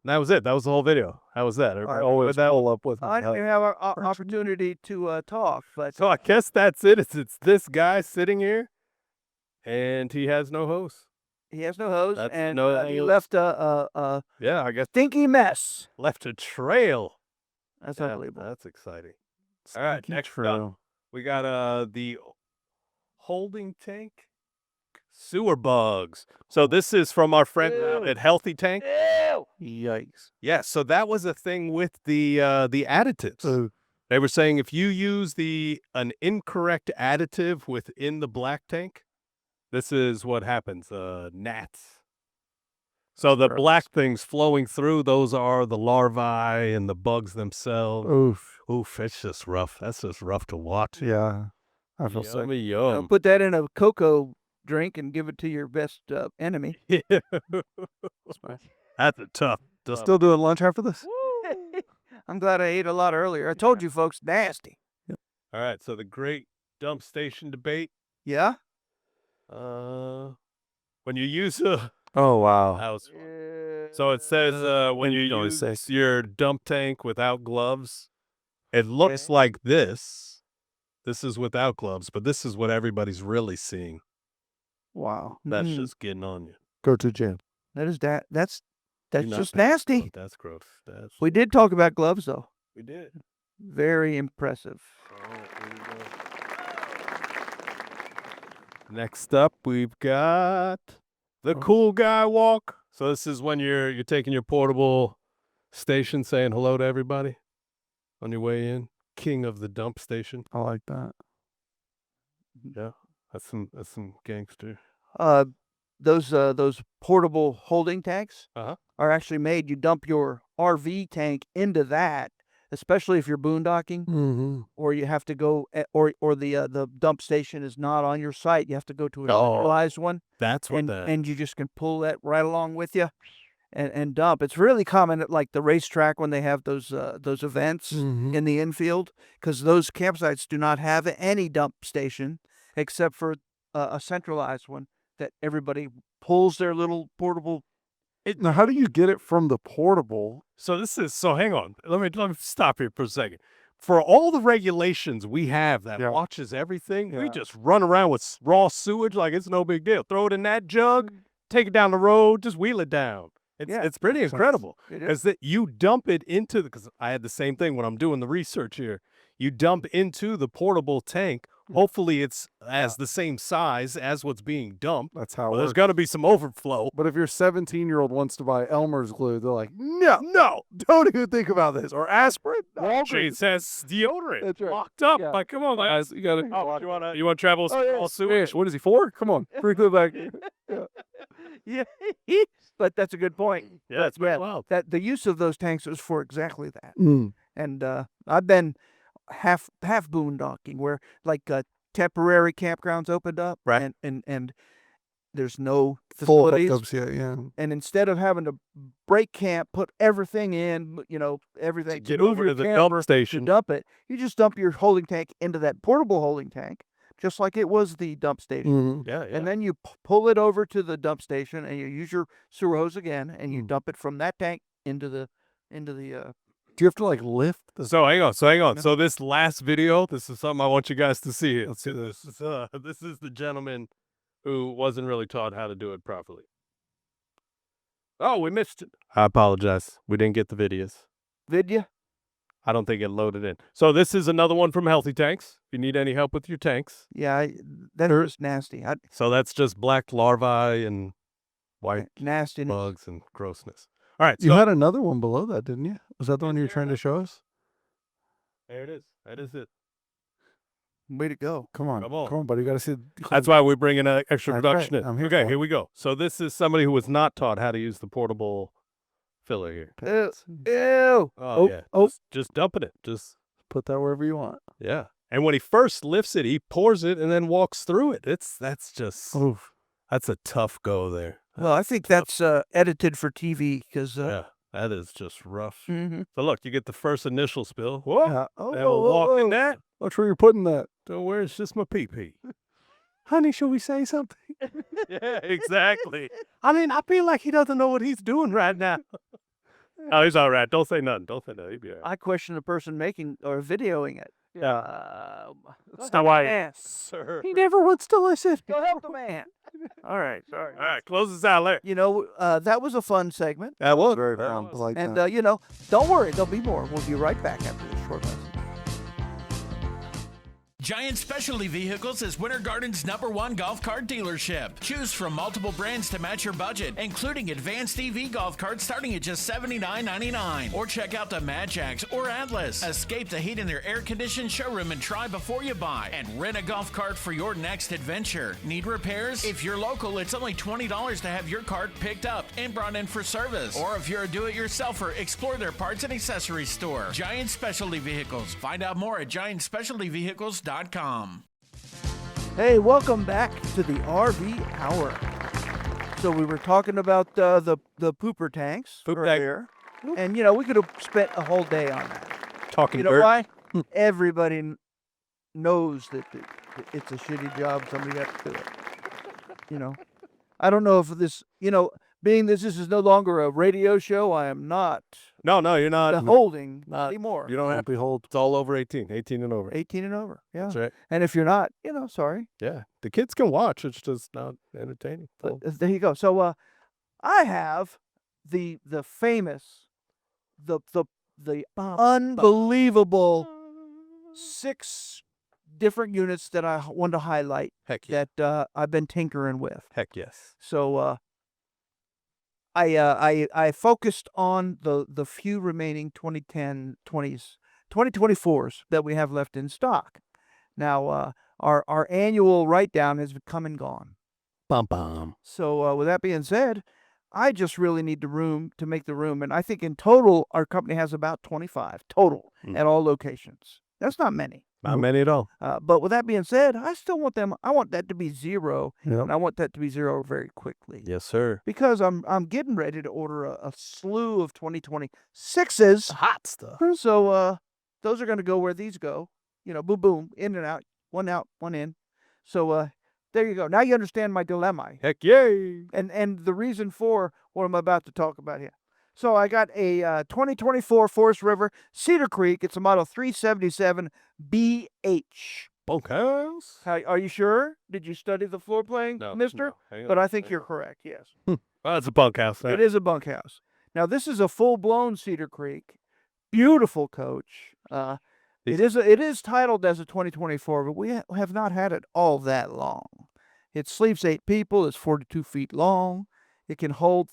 And that was it. That was the whole video. How was that? I Everybody always with that? pull up with I didn't even have an opportunity to talk, but So I guess that's it. It's this guy sitting here, and he has no hose. he has no hose, That's and no he hose. left a Yeah, I guess stinky mess. left a trail. That's Yeah, unbelievable. That's exciting. All right, Stinky next trail. up, we got the holding tank sewer bugs. So this is from our friend out at Healthy Tank. Ew. Yikes. Yeah, so that was a thing with the additives. So, They were saying if you use an incorrect additive within the black tank, this is what happens. Gnats. So the black things flowing through, those are the larvae and the bugs themselves. oof. Oof, it's just rough. That's just rough to watch. Yeah. I feel sick. Yummy, yum. Put that in a cocoa drink and give it to your best enemy. That's a tough. Still doing lunch after this? I'm glad I ate a lot earlier. I told you folks, nasty. All right, so the great dump station debate. Yeah? When you use a Oh, wow. Uh, So it says when you you always use say. your dump tank without gloves, it looks like this. This is without gloves, but this is what everybody's really seeing. Wow. That's Mm. just getting on you. Go to jail. That's You're not just bad. nasty. That's gross. That's We did talk about gloves though. we did. Very impressive. Next up, we've got the cool guy walk. So this is when you're taking your portable station, saying hello to everybody on your way in. King of the dump station. I like that. Yeah, that's some gangster. Those portable holding tanks Uh-huh. are actually made. You dump your RV tank into that, especially if you're boondocking, Mm-hmm. or you have to go, or the dump station is not on your site. You have to go to a centralized one, That's what and you just can pull that right along with you, and dump. It's really common at like the racetrack when they have those events Mm-hmm. in the infield, because those campsites do not have any dump station except for a centralized one that everybody pulls their little portable. Now, how do you get it from the portable? So hang on. Let me stop here for a second. For all the regulations we have that Yeah. watches everything, we Yeah. just run around with raw sewage like it's no big deal. Throw it in that jug, take it down the road, just wheel it down. It's pretty Makes sense. incredible. It is. Is that you dump it into because I had the same thing when I'm doing the research here. You dump into the portable tank. Hopefully, it's as the same size as what's being dumped. That's how it Well, there's works. got to be some overflow. But if your 17-year-old wants to buy Elmer's glue, they're like, no, don't even think about this. Or aspirin. She says deodorant. That's right. Locked up. Yeah. Like, come on, guys. You got to. Oh, you want to travel all sewage? What is he for? Come on. Pretty clear back. Yeah, but that's a good point. Yeah, that's pretty wild. That the use of those tanks is for exactly that. Mm. And I've been half boondocking where like temporary campgrounds opened up, Right. and there's no Full facilities, hookups yet, yeah. and instead of having to break camp, put everything in, everything, Get move over your to the camper dump to station. dump it, you just dump your holding tank into that portable holding tank, just like it was the dump station. Mm-hmm. Yeah, And then you pull it over to the dump station, and you use your sewer hose again, and Mm. you dump it from that tank into the. Do you have to like lift the So hang on. So this last video, this is something I want you guys to see. Let's see this. This is the gentleman who wasn't really taught how to do it properly. Oh, we missed it. I apologize. We didn't get the videos. Vidya? I don't think it loaded in. So this is another one from Healthy Tanks. If you need any help with your tanks. Yeah, that's nasty. So that's just black larvae and white Nasty. bugs and grossness. All right. You So had another one below that, didn't you? Was that the one you were trying to show us? there it is. That is it. Way to go. Come on, Come on. buddy. You got to see. That's why we're bringing an extra That's production right. in. I'm here Okay, for it. here we go. So this is somebody who was not taught how to use the portable filler here. Ew. Oh, yeah. Just dumping it. Just Put that wherever you want. yeah. And when he first lifts it, he pours it and then walks through it. That's just Oof. that's a tough go there. Well, I think that's edited for TV because. Yeah, that is just rough. Mhm. So look, you get the first initial spill. Whoa. Yeah. And we'll walk in that. Watch where you're putting that. Don't worry, it's just my pee-pee. Honey, shall we say something? Yeah, exactly. I mean, I feel like he doesn't know what he's doing right now. Oh, he's all right. Don't say nothing. Don't say nothing. He'll be all right. I question the person making or videoing it. Yeah. That's not why- Man. Sir. He never wants to listen. Go help the man. All right. Sorry. All right, close this out, Larry. That was a fun segment. That was Very that fun. was. Like And, that. don't worry. There'll be more. We'll be right back after this short message. Giant Specialty Vehicles is Winter Garden's #1 golf cart dealership. Choose from multiple brands to match your budget, including advanced EV golf carts starting at just $79.99. Or check out the Mad Jacks or Atlas. Escape the heat in their air-conditioned showroom and try before you buy. And rent a golf cart for your next adventure. Need repairs? If you're local, it's only $20 to have your cart picked up and brought in for service. Or if you're a do-it-yourselfer, explore their parts and accessories store. Giant Specialty Vehicles. Find out more at giantspecialtyvehicles.com. Hey, welcome back to the RV Hour. So we were talking about the pooper tanks Poop tank. earlier, and we could have spent a whole day on that. Talking You know dirt. why? Everybody knows that it's a shitty job. Somebody got to do it. I don't know if this, being this is no longer a radio show, I am not No, you're not. holding not- anymore. You don't have to hold. It's all over 18 and over. 18 and over. Yeah. That's right. And if you're not, sorry. Yeah, the kids can watch. It's just not entertaining. But there you go. So I have the famous, the unbelievable 6 different units that I want to highlight Heck yeah. that I've been tinkering with. Heck yes. So I focused on the few remaining 2024s that we have left in stock. Now our annual write down has come and gone. Bum. So with that being said, I just really need the room to make the room, and I think in total our company has about 25 total at all locations. That's not many. Not many at all. But with that being said, I still want them. I want that to be 0, Yep. and I want that to be 0 very quickly. Yes, sir. Because I'm getting ready to order a slew of 2026s. Hot stuff. So those are going to go where these go. Boom, boom, in and out, one in. So there you go. Now you understand my dilemma. Heck yay. And the reason for what I'm about to talk about here. So I got a 2024 Forest River Cedar Creek. It's a model 377 BH. Bunkhouse? Are you sure? Did you study the floor plan, mister? No. Hang on. But I think you're correct, yes. Well, it's a bunkhouse. It is a bunkhouse. Now, this is a full-blown Cedar Creek. Beautiful coach. It is titled as a 2024, but we have not had it all that long. It sleeps 8 people. It's 42 feet long. It can hold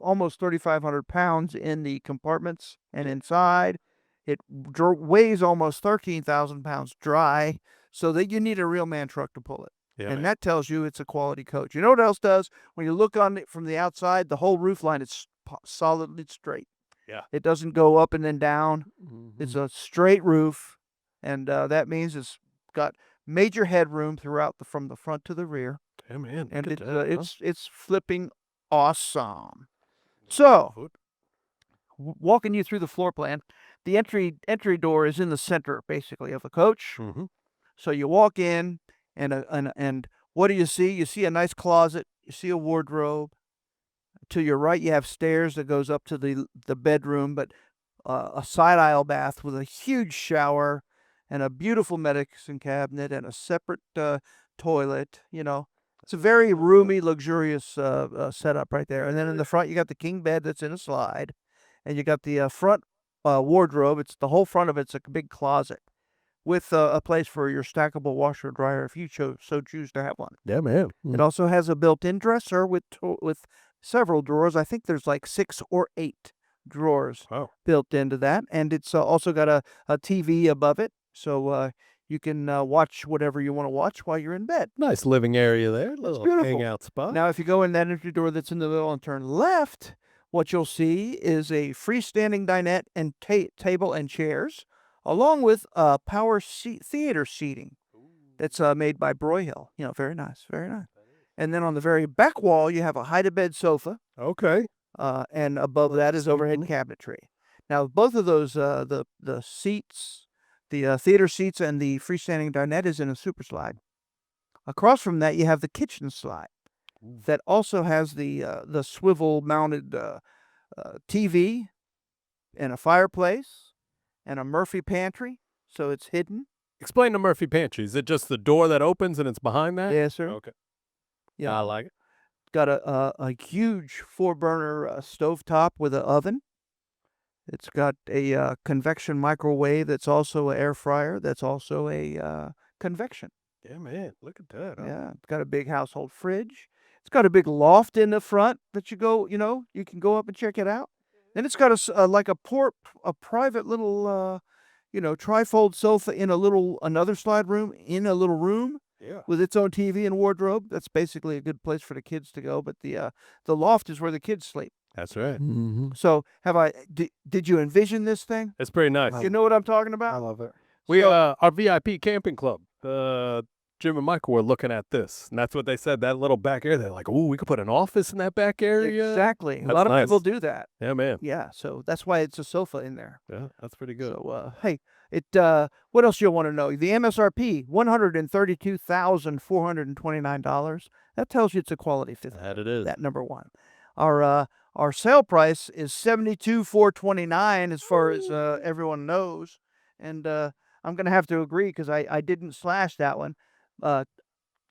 almost 3,500 pounds in the compartments and inside. It weighs almost 13,000 pounds dry, so that you need a real man truck to pull it. Yeah, and man. that tells you it's a quality coach. You know what else does? When you look on it from the outside, the whole roof line is solidly straight. Yeah. It doesn't go up and then down. It's a straight roof, and that means it's got major headroom throughout from the front to the rear. Yeah, man. And look at that, huh? it's flipping awesome. So, walking you through the floor plan, the entry door is in the center, basically, of the coach. Mhm. So you walk in, and what do you see? You see a nice closet. You see a wardrobe. To your right, you have stairs that goes up to the bedroom, but a side aisle bath with a huge shower and a beautiful medicine cabinet and a separate toilet. It's a very roomy, luxurious setup right there. And then in the front, you got the king bed that's in a slide, and you got the front wardrobe. It's the whole front of it's a big closet with a place for your stackable washer and dryer if you so choose to have one. Yeah, man. It also has a built-in dresser with several drawers. I think there's like 6 or 8 drawers built into that, and it's also got a TV above it, so you can watch whatever you want to watch while you're in bed. Nice living area there. Little beautiful. hangout spot. Now, if you go in that entry door that's in the middle and turn left, what you'll see is a freestanding dinette and table and chairs, along with power theater seating that's made by Broyhill. Very nice, very nice. And then on the very back wall, you have a hide-a-bed sofa. Okay. And above that is overhead cabinetry. Now, both of those, the seats, the theater seats and the freestanding dinette is in a super slide. Across from that, you have the kitchen slide that also has the swivel-mounted TV and a fireplace and a Murphy pantry, so it's hidden. Explain the Murphy pantry. Is it just the door that opens and it's behind that? Yes, sir. Okay. Yeah, I like it. got a huge 4-burner stovetop with an oven. It's got a convection microwave that's also an air fryer. That's also a convection. Yeah, man. Look at that. Huh? Yeah, it's got a big household fridge. It's got a big loft in the front that you can go up and check it out. Then it's got a private little, trifold sofa in another slide room in a little room. Yeah. With its own TV and wardrobe. That's basically a good place for the kids to go. But the loft is where the kids sleep. That's right. So did you envision this thing? It's pretty nice. You know what I'm talking I about? love it. We our VIP camping club Jim and Michael were looking at this, and that's what they said. That little back area, they're like, "Ooh, we could put an office in that back area." Exactly. A That's lot of nice. people do that. Yeah, man. Yeah, so that's why it's a sofa in there. Yeah, that's pretty good. So, hey, what else you want to know? The MSRP, $132,429. That tells you it's a quality fifth. That it is. That number one. Our sale price is $72,429 as far as everyone knows, and I'm gonna have to agree because I didn't slash that one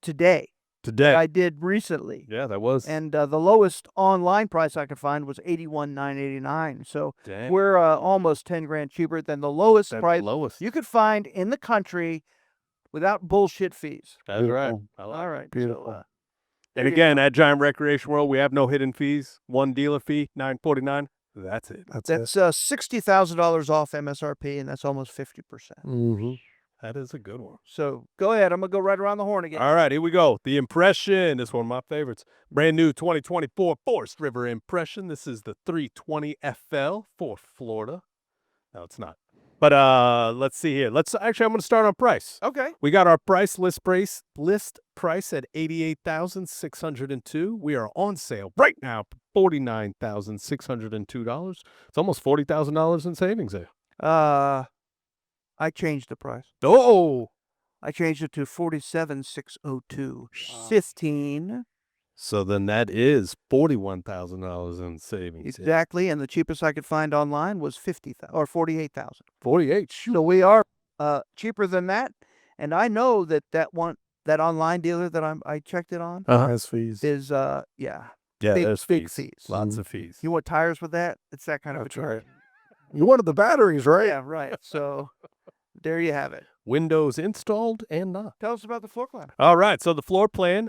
today. Today. I did recently. Yeah, that was. And the lowest online price I could find was $81,989. So Damn. we're almost 10 grand cheaper than the lowest That's price lowest. you could find in the country without bullshit fees. That's right. Beautiful. I like All it. right. Beautiful. So, And again, at Giant Recreation World, we have no hidden fees. One dealer fee, $9.49. That's it. That's that's $60,000 off MSRP, and that's almost 50%. Mm-hmm. That is a good one. So go ahead. I'm going to go right around the horn again. All right, here we go. The Impression. This is one of my favorites. Brand new 2024 Forest River Impression. This is the 320 FL for Florida. No, it's not. But let's see here. I'm going to start on price. Okay. We got our list price at $88,602. We are on sale right now for $49,602. It's almost $40,000 in savings there. I changed the price. Oh, I changed it to $47,602. 15. so then that is $41,000 in savings. Exactly, and the cheapest I could find online was $48,000. 48. Shoot. So we are cheaper than that, and I know that online dealer that I checked it on has fees. is Yeah, big, there's big fees. fees. Lots of fees. You want tires with that? It's that kind of That's a right. You wanted the batteries, right? Yeah, right. So there you have it. Windows installed and not. Tell us about the floor plan. All right, so the floor plan,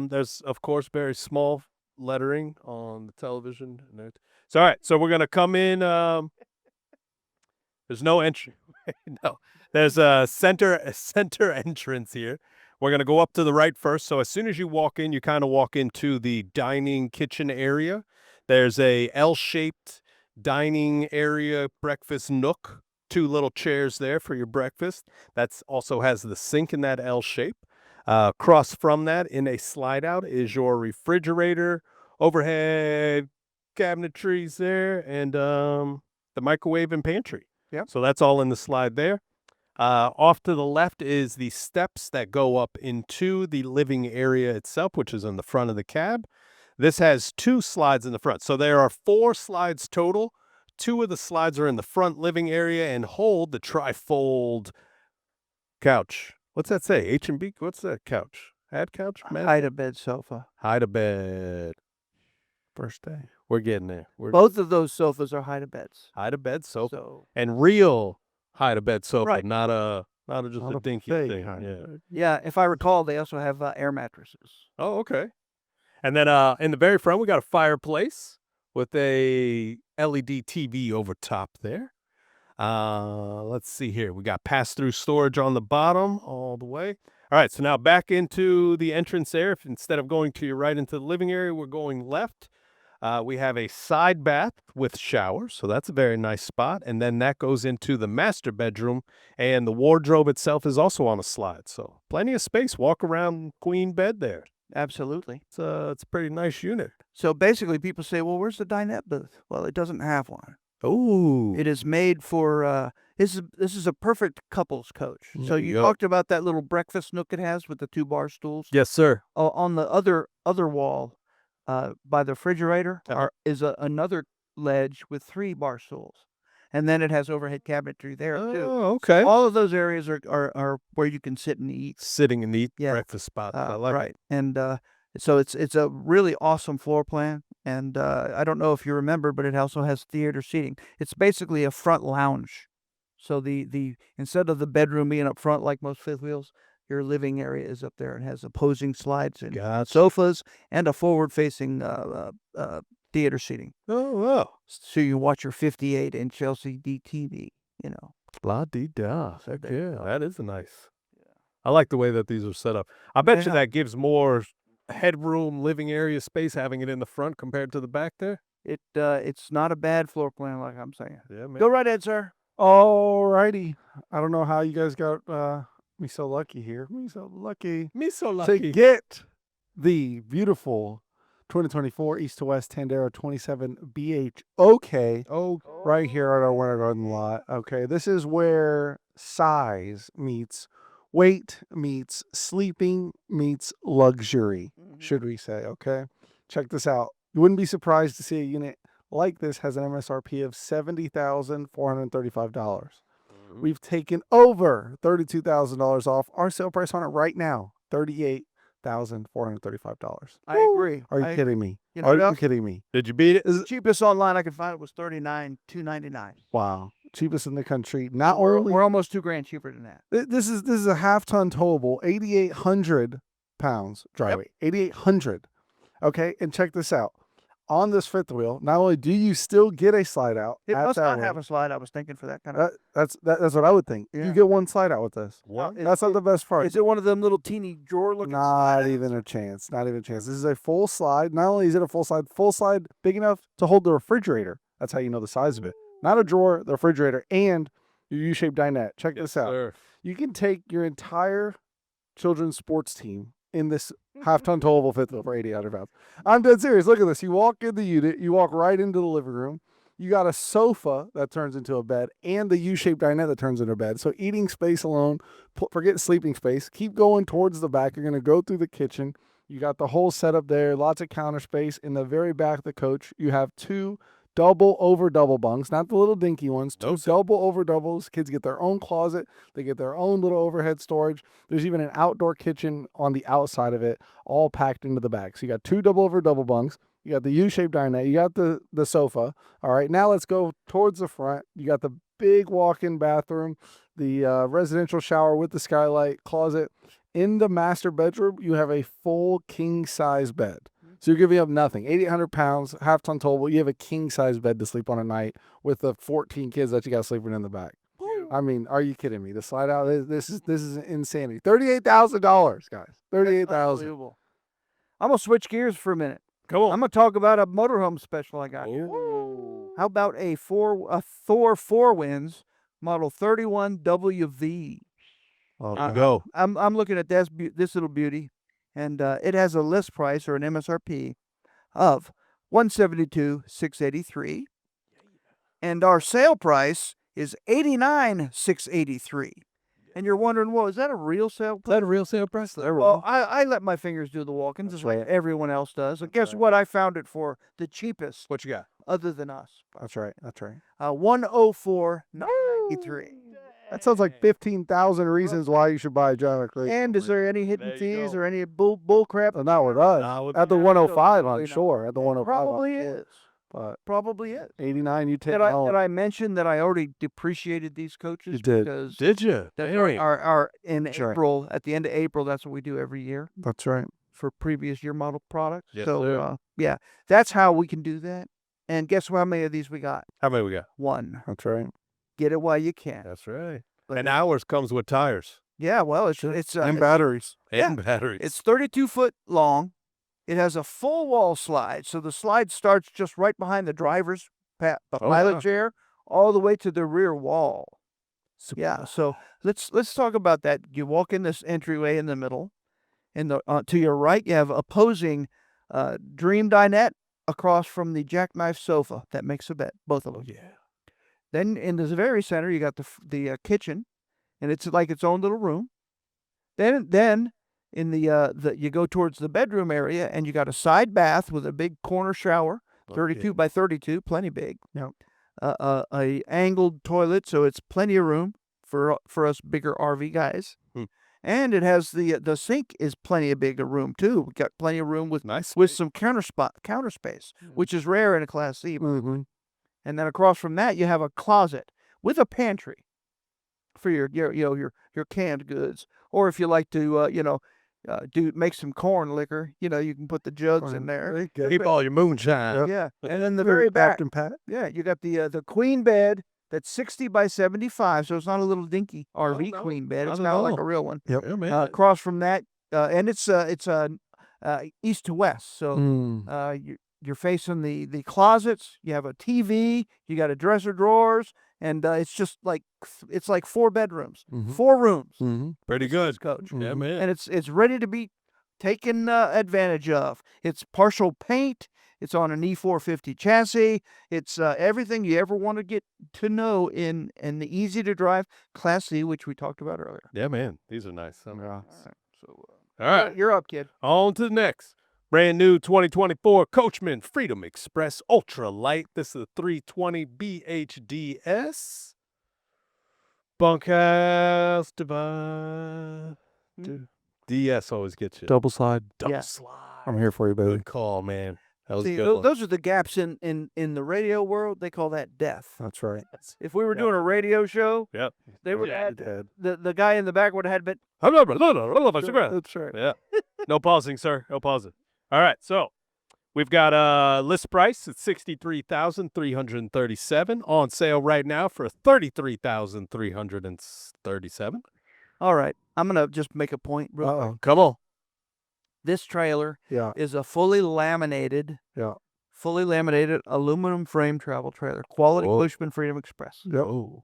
there's, of course, very small lettering on the television. So, all right, so we're going to come in. There's no entry. No, there's a center entrance here. We're going to go up to the right first. So as soon as you walk in, you kind of walk into the dining kitchen area. There's a L-shaped dining area, breakfast nook. 2 little chairs there for your breakfast. That also has the sink in that L shape. Across from that, in a slide out, is your refrigerator, overhead cabinetries there, and the microwave and pantry. Yep. So that's all in the slide there. Off to the left is the steps that go up into the living area itself, which is in the front of the cab. This has 2 slides in the front. So there are 4 slides total. 2 of the slides are in the front living area and hold the trifold couch. What's that say? H&B? What's that couch? Had couch? Hide-a-bed sofa. Hide-a-bed. First day. We're getting there. Both of those sofas are hide-a-beds. Hide-a-bed sofa. So And real hide-a-bed sofa, Right. not just Not a a dinky fake thing. hide-a-bed. yeah, if I recall, they also have air mattresses. Oh, okay. And then in the very front, we got a fireplace with a LED TV over top there. Let's see here. We got pass-through storage on the bottom all the way. All right, so now back into the entrance there. If instead of going to your right into the living area, we're going left. We have a side bath with shower, so that's a very nice spot. And then that goes into the master bedroom, and the wardrobe itself is also on a slide. So plenty of space. Walk around queen bed there. Absolutely. It's a pretty nice unit. So basically, people say, well, where's the dinette booth? Well, it doesn't have one. Ooh. It is made for, this is a perfect couples coach. So you Yep. talked about that little breakfast nook it has with the 2 bar stools. Yes, sir. On the other wall, by the refrigerator, is another ledge with 3 bar stools. And then it has overhead cabinetry there, too. Oh, okay. All of those areas are where you can sit and eat. Sitting in the Yeah. breakfast spot. I like right. it. And so it's a really awesome floor plan. And I don't know if you remember, but it also has theater seating. It's basically a front lounge. So the instead of the bedroom being up front like most fifth wheels, your living area is up there and has opposing slides and Gotcha. sofas and a forward-facing theater seating. Oh, wow. So you watch your 58-inch LCD TV, you know. La-dee-da. Heck there you yeah. go. That is nice. I like the way that these are set up. I bet you Yeah. that gives more headroom, living area space having it in the front compared to the back there. It's not a bad floor plan, like I'm saying. Yeah, man. Go right ahead, sir. All righty. I don't know how you guys got Me so lucky here. Me so lucky. Me so To lucky. get the beautiful 2024 East to West Tandero 27 BHOK Oh, right here at our Winter Garden lot. Okay, this is where size meets weight meets sleeping meets luxury, should we say, okay? Check this out. You wouldn't be surprised to see a unit like this has an MSRP of $70,435. We've taken over $32,000 off. Our sale price on it right now, $38,435. I agree. Are you kidding me? You know Are what you else? kidding me? did you beat it? The cheapest online I could find was $39,299. Wow. Cheapest in the country. Not only We're almost $2,000 cheaper than that. this is a half-ton towable, 8,800 pounds dry weight. 8,800. Okay, and check this out. On this fifth wheel, not only do you still get a slide out, It at must that not wheel, have a slide. I was thinking for that kind of. that's what I would think. Yeah. You get one slide out with this. What? That's not the best part. Is it one of them little teeny drawer looking? Not even a chance. Not even a chance. This is a full slide. Not only is it a full slide big enough to hold the refrigerator. That's how you know the size of it. Not a drawer, the refrigerator, and your U-shaped dinette. Check this out. Sir. You can take your entire children's sports team in this half-ton towable fifth wheel for 8,800 pounds. I'm dead serious. Look at this. You walk in the unit. You walk right into the living room. You got a sofa that turns into a bed and the U-shaped dinette that turns into a bed. So eating space alone, forget sleeping space. Keep going towards the back. You're going to go through the kitchen. You got the whole setup there, lots of counter space. In the very back of the coach, you have two double over double bunks, not the little dinky ones, two double over doubles. Kids get their own closet. They get their own little overhead storage. There's even an outdoor kitchen on the outside of it, all packed into the back. So you got two double over double bunks. You got the U-shaped dinette. You got the sofa. All right, now let's go towards the front. You got the big walk-in bathroom, the residential shower with the skylight, closet. In the master bedroom, you have a full king-size bed. So you're giving up nothing. 8,800 pounds, half-ton towable. You have a king-size bed to sleep on at night with the 14 kids that you got sleeping in the back. I mean, are you kidding me? The slide out, this is insanity. $38,000, guys. $38,000. Unbelievable. I'm gonna switch gears for a minute. Come on. I'm gonna talk about a motorhome special I got here. How about a Thor 4 Winds model 31WV? Go. I'm looking at this little beauty, and it has a list price or an MSRP of $172,683, and our sale price is $89,683. And you're wondering, well, is that a real sale price? Is that a real sale price? Well, I let my fingers do the walk-ins, just like everyone else does. And guess what? I found it for the cheapest, What you got? other than us. That's right. That's right. $104,993. That sounds like 15,000 reasons why you should buy a John recreation. And is there any hidden There you fees go. or any bull crap? Not with us. Nah, with At the me. 105, I'm Absolutely sure. At the 105, Probably I'm sure. is. But Probably is. 89, you take Did home. I mention that I already depreciated these coaches? You did. Because Did you? that Very. are in That's right. April, at the end of April, that's what we do every year That's right. for previous year model products. Yes, so, sir. yeah, that's how we can do that. And guess how many of these we got? How many we got? One. That's right. Get it while you can. That's right. But And ours comes with tires yeah, well, it's And batteries. and batteries. It's 32 foot long. It has a full wall slide, so the slide starts just right behind the driver's the pilot yeah. chair, all the way to the rear wall. Yeah, so let's talk about that. You walk in this entryway in the middle, and to your right you have opposing Dream dinette across from the jackknife sofa that makes a bed, both of them. yeah. Then in the very center you got the kitchen, and it's like its own little room. Then in the you go towards the bedroom area, and you got a side bath with a big corner shower, 32 by 32, plenty big. Yep. A angled toilet, so it's plenty of room for us bigger RV guys. And it has the sink is plenty of bigger room too. We got plenty of room with Nice. some counter space, which is rare in a Class C. Mm-hmm. And then across from that, you have a closet with a pantry for your canned goods, or if you like to make some corn liquor, you can put the jugs in there. Keep all your moonshine. Yeah, and then the very back, Captain Pat. yeah, you got the queen bed that's 60 by 75, so it's not a little dinky RV no, queen bed. It's not at kind of like all. a real one. Yep. Yeah, man. Across from that, and it's east to west, so Mm. you're facing the closets. You have a TV. You got a dresser drawers. and it's just like it's like 4 bedrooms, Mhm. 4 rooms. Pretty good. Coach. Yeah, man. And it's ready to be taken advantage of. It's partial paint. It's on an E450 chassis. It's everything you ever want to get to know in the easy to drive Class C, which we talked about earlier. Yeah, man. These are nice. So All right. you're up, kid. On to the next. Brand new 2024 Coachmen Freedom Express Ultra Light. This is a 320 BHDS. Bunkhouse divide. DS always gets you. Double slide. Double Yeah. slide. I'm here for you, baby. Good call, man. That was See, a good one. those are the gaps in the radio world. They call that death. That's right. If we were doing a radio show, Yep. they would Yeah. have Dead. the guy in the back would have had, but That's right. Yeah. No pausing, sir. No pausing. All right. So we've got a list price at $63,337 on sale right now for $33,337. all right. I'm gonna just make a point. Real quick. Uh-oh. Come on. This trailer Yeah. is a fully laminated Yeah. aluminum frame travel trailer, quality Whoa. Coachmen Freedom Express, Yep. Oh.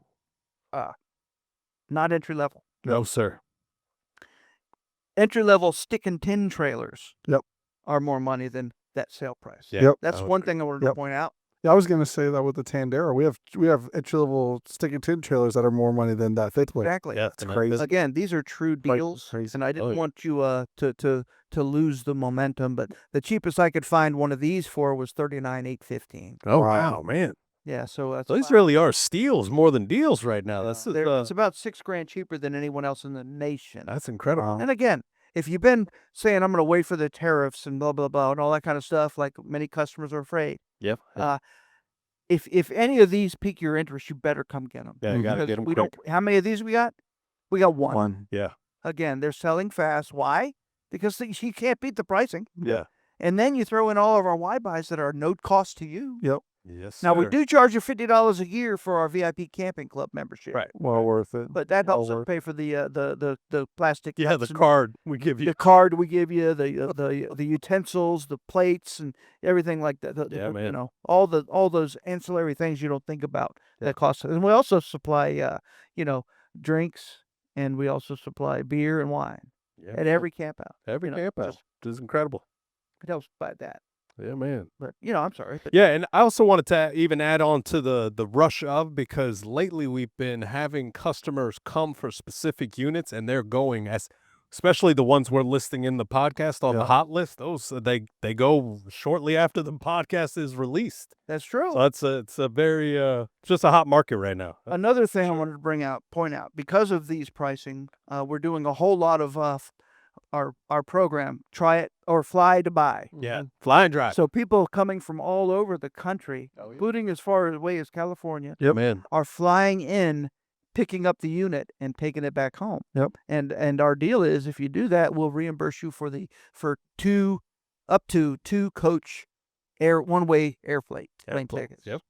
not entry level. No, sir. Entry level stick and tin trailers. Yep. Are more money than that sale price. Yeah. Yep. That's I would one agree. thing I wanted to Yep. point out. Yeah, I was gonna say that with the Tandera, we have entry level stick and tin trailers that are more money than that fifth wheel. Exactly. Yeah. It's crazy. Again, these are true Like, deals, crazy. and I didn't Oh, yeah. want you to lose the momentum. But the cheapest I could find one of these for was $39,815. Oh, Wow. wow, man. Yeah, so that's So these why- really are steals more than deals right now. That's it's about $6,000 cheaper than anyone else in the nation. that's incredible. Wow. And again, if you've been saying I'm going to wait for the tariffs and blah blah blah and all that kind of stuff, like many customers are afraid, Yep. if any of these pique your interest, you better come get them. Yeah, you gotta Because get them we quick. don't. How many of these we got? We got one. One. Yeah. Again, they're selling fast. Why? Because you can't beat the pricing. Yeah. And then you throw in all of our Y buys that are no cost to you. Yep. Yes. Now we sir. do charge you $50 a year for our VIP camping club membership. Right. Well worth it. But that Well helps us worth pay for the plastic. Yeah, the cups and card we give you. the card we give you, the utensils, the plates, and everything like that. Yeah, You man. know, all those ancillary things you don't think about that cost. And we also supply, drinks, and we also supply beer and wine Yeah, at every camp out. every you know, camp out. just- This is incredible. It helps by that. Yeah, man. But I'm sorry. But Yeah, and I also wanted to even add on to the rush of, because lately we've been having customers come for specific units, and they're going especially the ones we're listing in the podcast on the Yeah. hot list. Those they go shortly after the podcast is released. that's true. So it's a very just a hot market right now. Another thing I wanted to point out, because of these pricing, we're doing a whole lot of our program, Try It or Fly to Buy. Yeah, fly and drive. So people coming from all over the country, Oh, yeah. including as far away as California, Yep, man. are flying in, picking up the unit and taking it back home. Yep. And our deal is, if you do that, we'll reimburse you for up to two coach one-way plane tickets. Yep.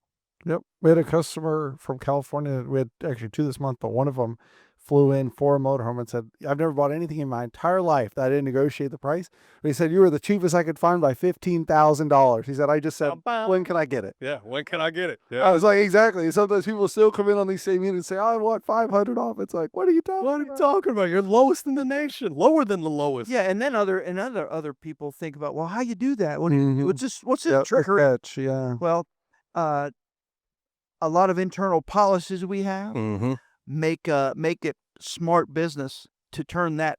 Yep. We had a customer from California. We had actually 2 this month, but one of them flew in for a motorhome and said, I've never bought anything in my entire life that I didn't negotiate the price. But he said, you were the cheapest I could find by $15,000. He said, I just said, when can I get it? Yeah, when can I get it? I Yeah. was like, exactly. Sometimes people still come in on these same units and say, I want 500 off. It's like, what are you talking What are you about? talking about? You're lowest in the nation, lower than the lowest. Yeah, and then other people think about, well, how you do that? What do you, Mhm. what's this Yeah, trickery? catch, yeah. Well, a lot of internal policies we have Mm-hmm. make it smart business to turn that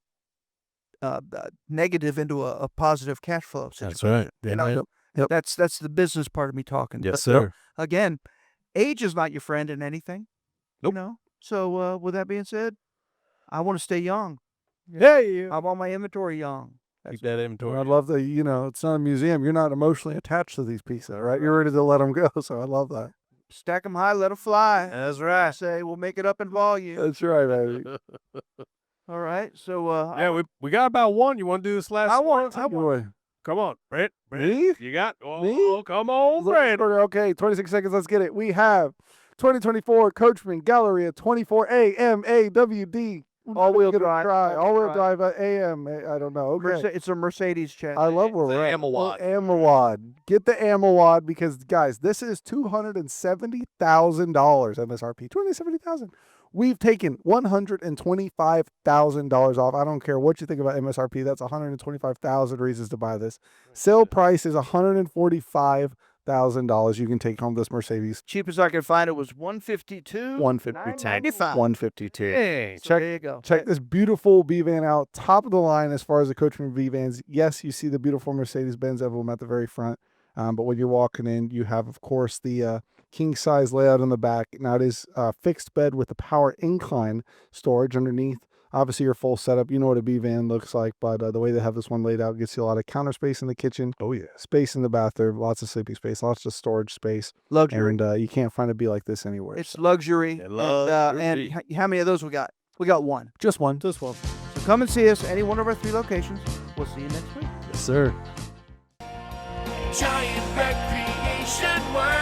negative into a positive cash flow situation. right. You know, That's the business part of me talking. Yes, But, sir. again, age is not your friend in anything. Nope. You know? So with that being said, I want to stay young. Hey, I want my inventory young. keep that inventory. I love that, it's not a museum. You're not emotionally attached to these pieces, right? You're ready to let them go. So I love that. Stack them high, let them fly. That's I right. say we'll make it up in volume. That's right, baby. All right. So Yeah, we got about one. You want to do this last? I one? want. Boy. Come on, Brent. Me? You got? Oh, Me? come on, Brent. Okay, 26 seconds. Let's get it. We have 2024 Coachmen Galleria 24A MAWD All-wheel drive. All-wheel drive AM. I don't know. Okay. It's a Mercedes chat. I love where we're at. Amawad. Get the Amawad because, guys, this is $270,000 MSRP. $270,000. We've taken $125,000 off. I don't care what you think about MSRP. That's 125,000 reasons to buy this. Sale price is $145,000. You can take home this Mercedes. Cheapest I could find it was $152. $152. $152. Hey, so there you go. Check this beautiful B van out. Top of the line as far as the Coachmen V vans. Yes, you see the beautiful Mercedes-Benz emblem at the very front. But when you're walking in, you have, of course, the king size layout on the back. Now it is fixed bed with the power incline storage underneath. Obviously your full setup, you know what a B van looks like, but the way they have this one laid out gets you a lot of counter space in the kitchen. Oh yeah, space in the bathroom, lots of sleeping space, lots of storage space. Luxury. And you can't find a B like this anywhere. It's luxury. And how many of those we got? We got one. Just one. So come and see us any one of our 3 locations. We'll see you next week. Yes, sir. Giant Recreation World.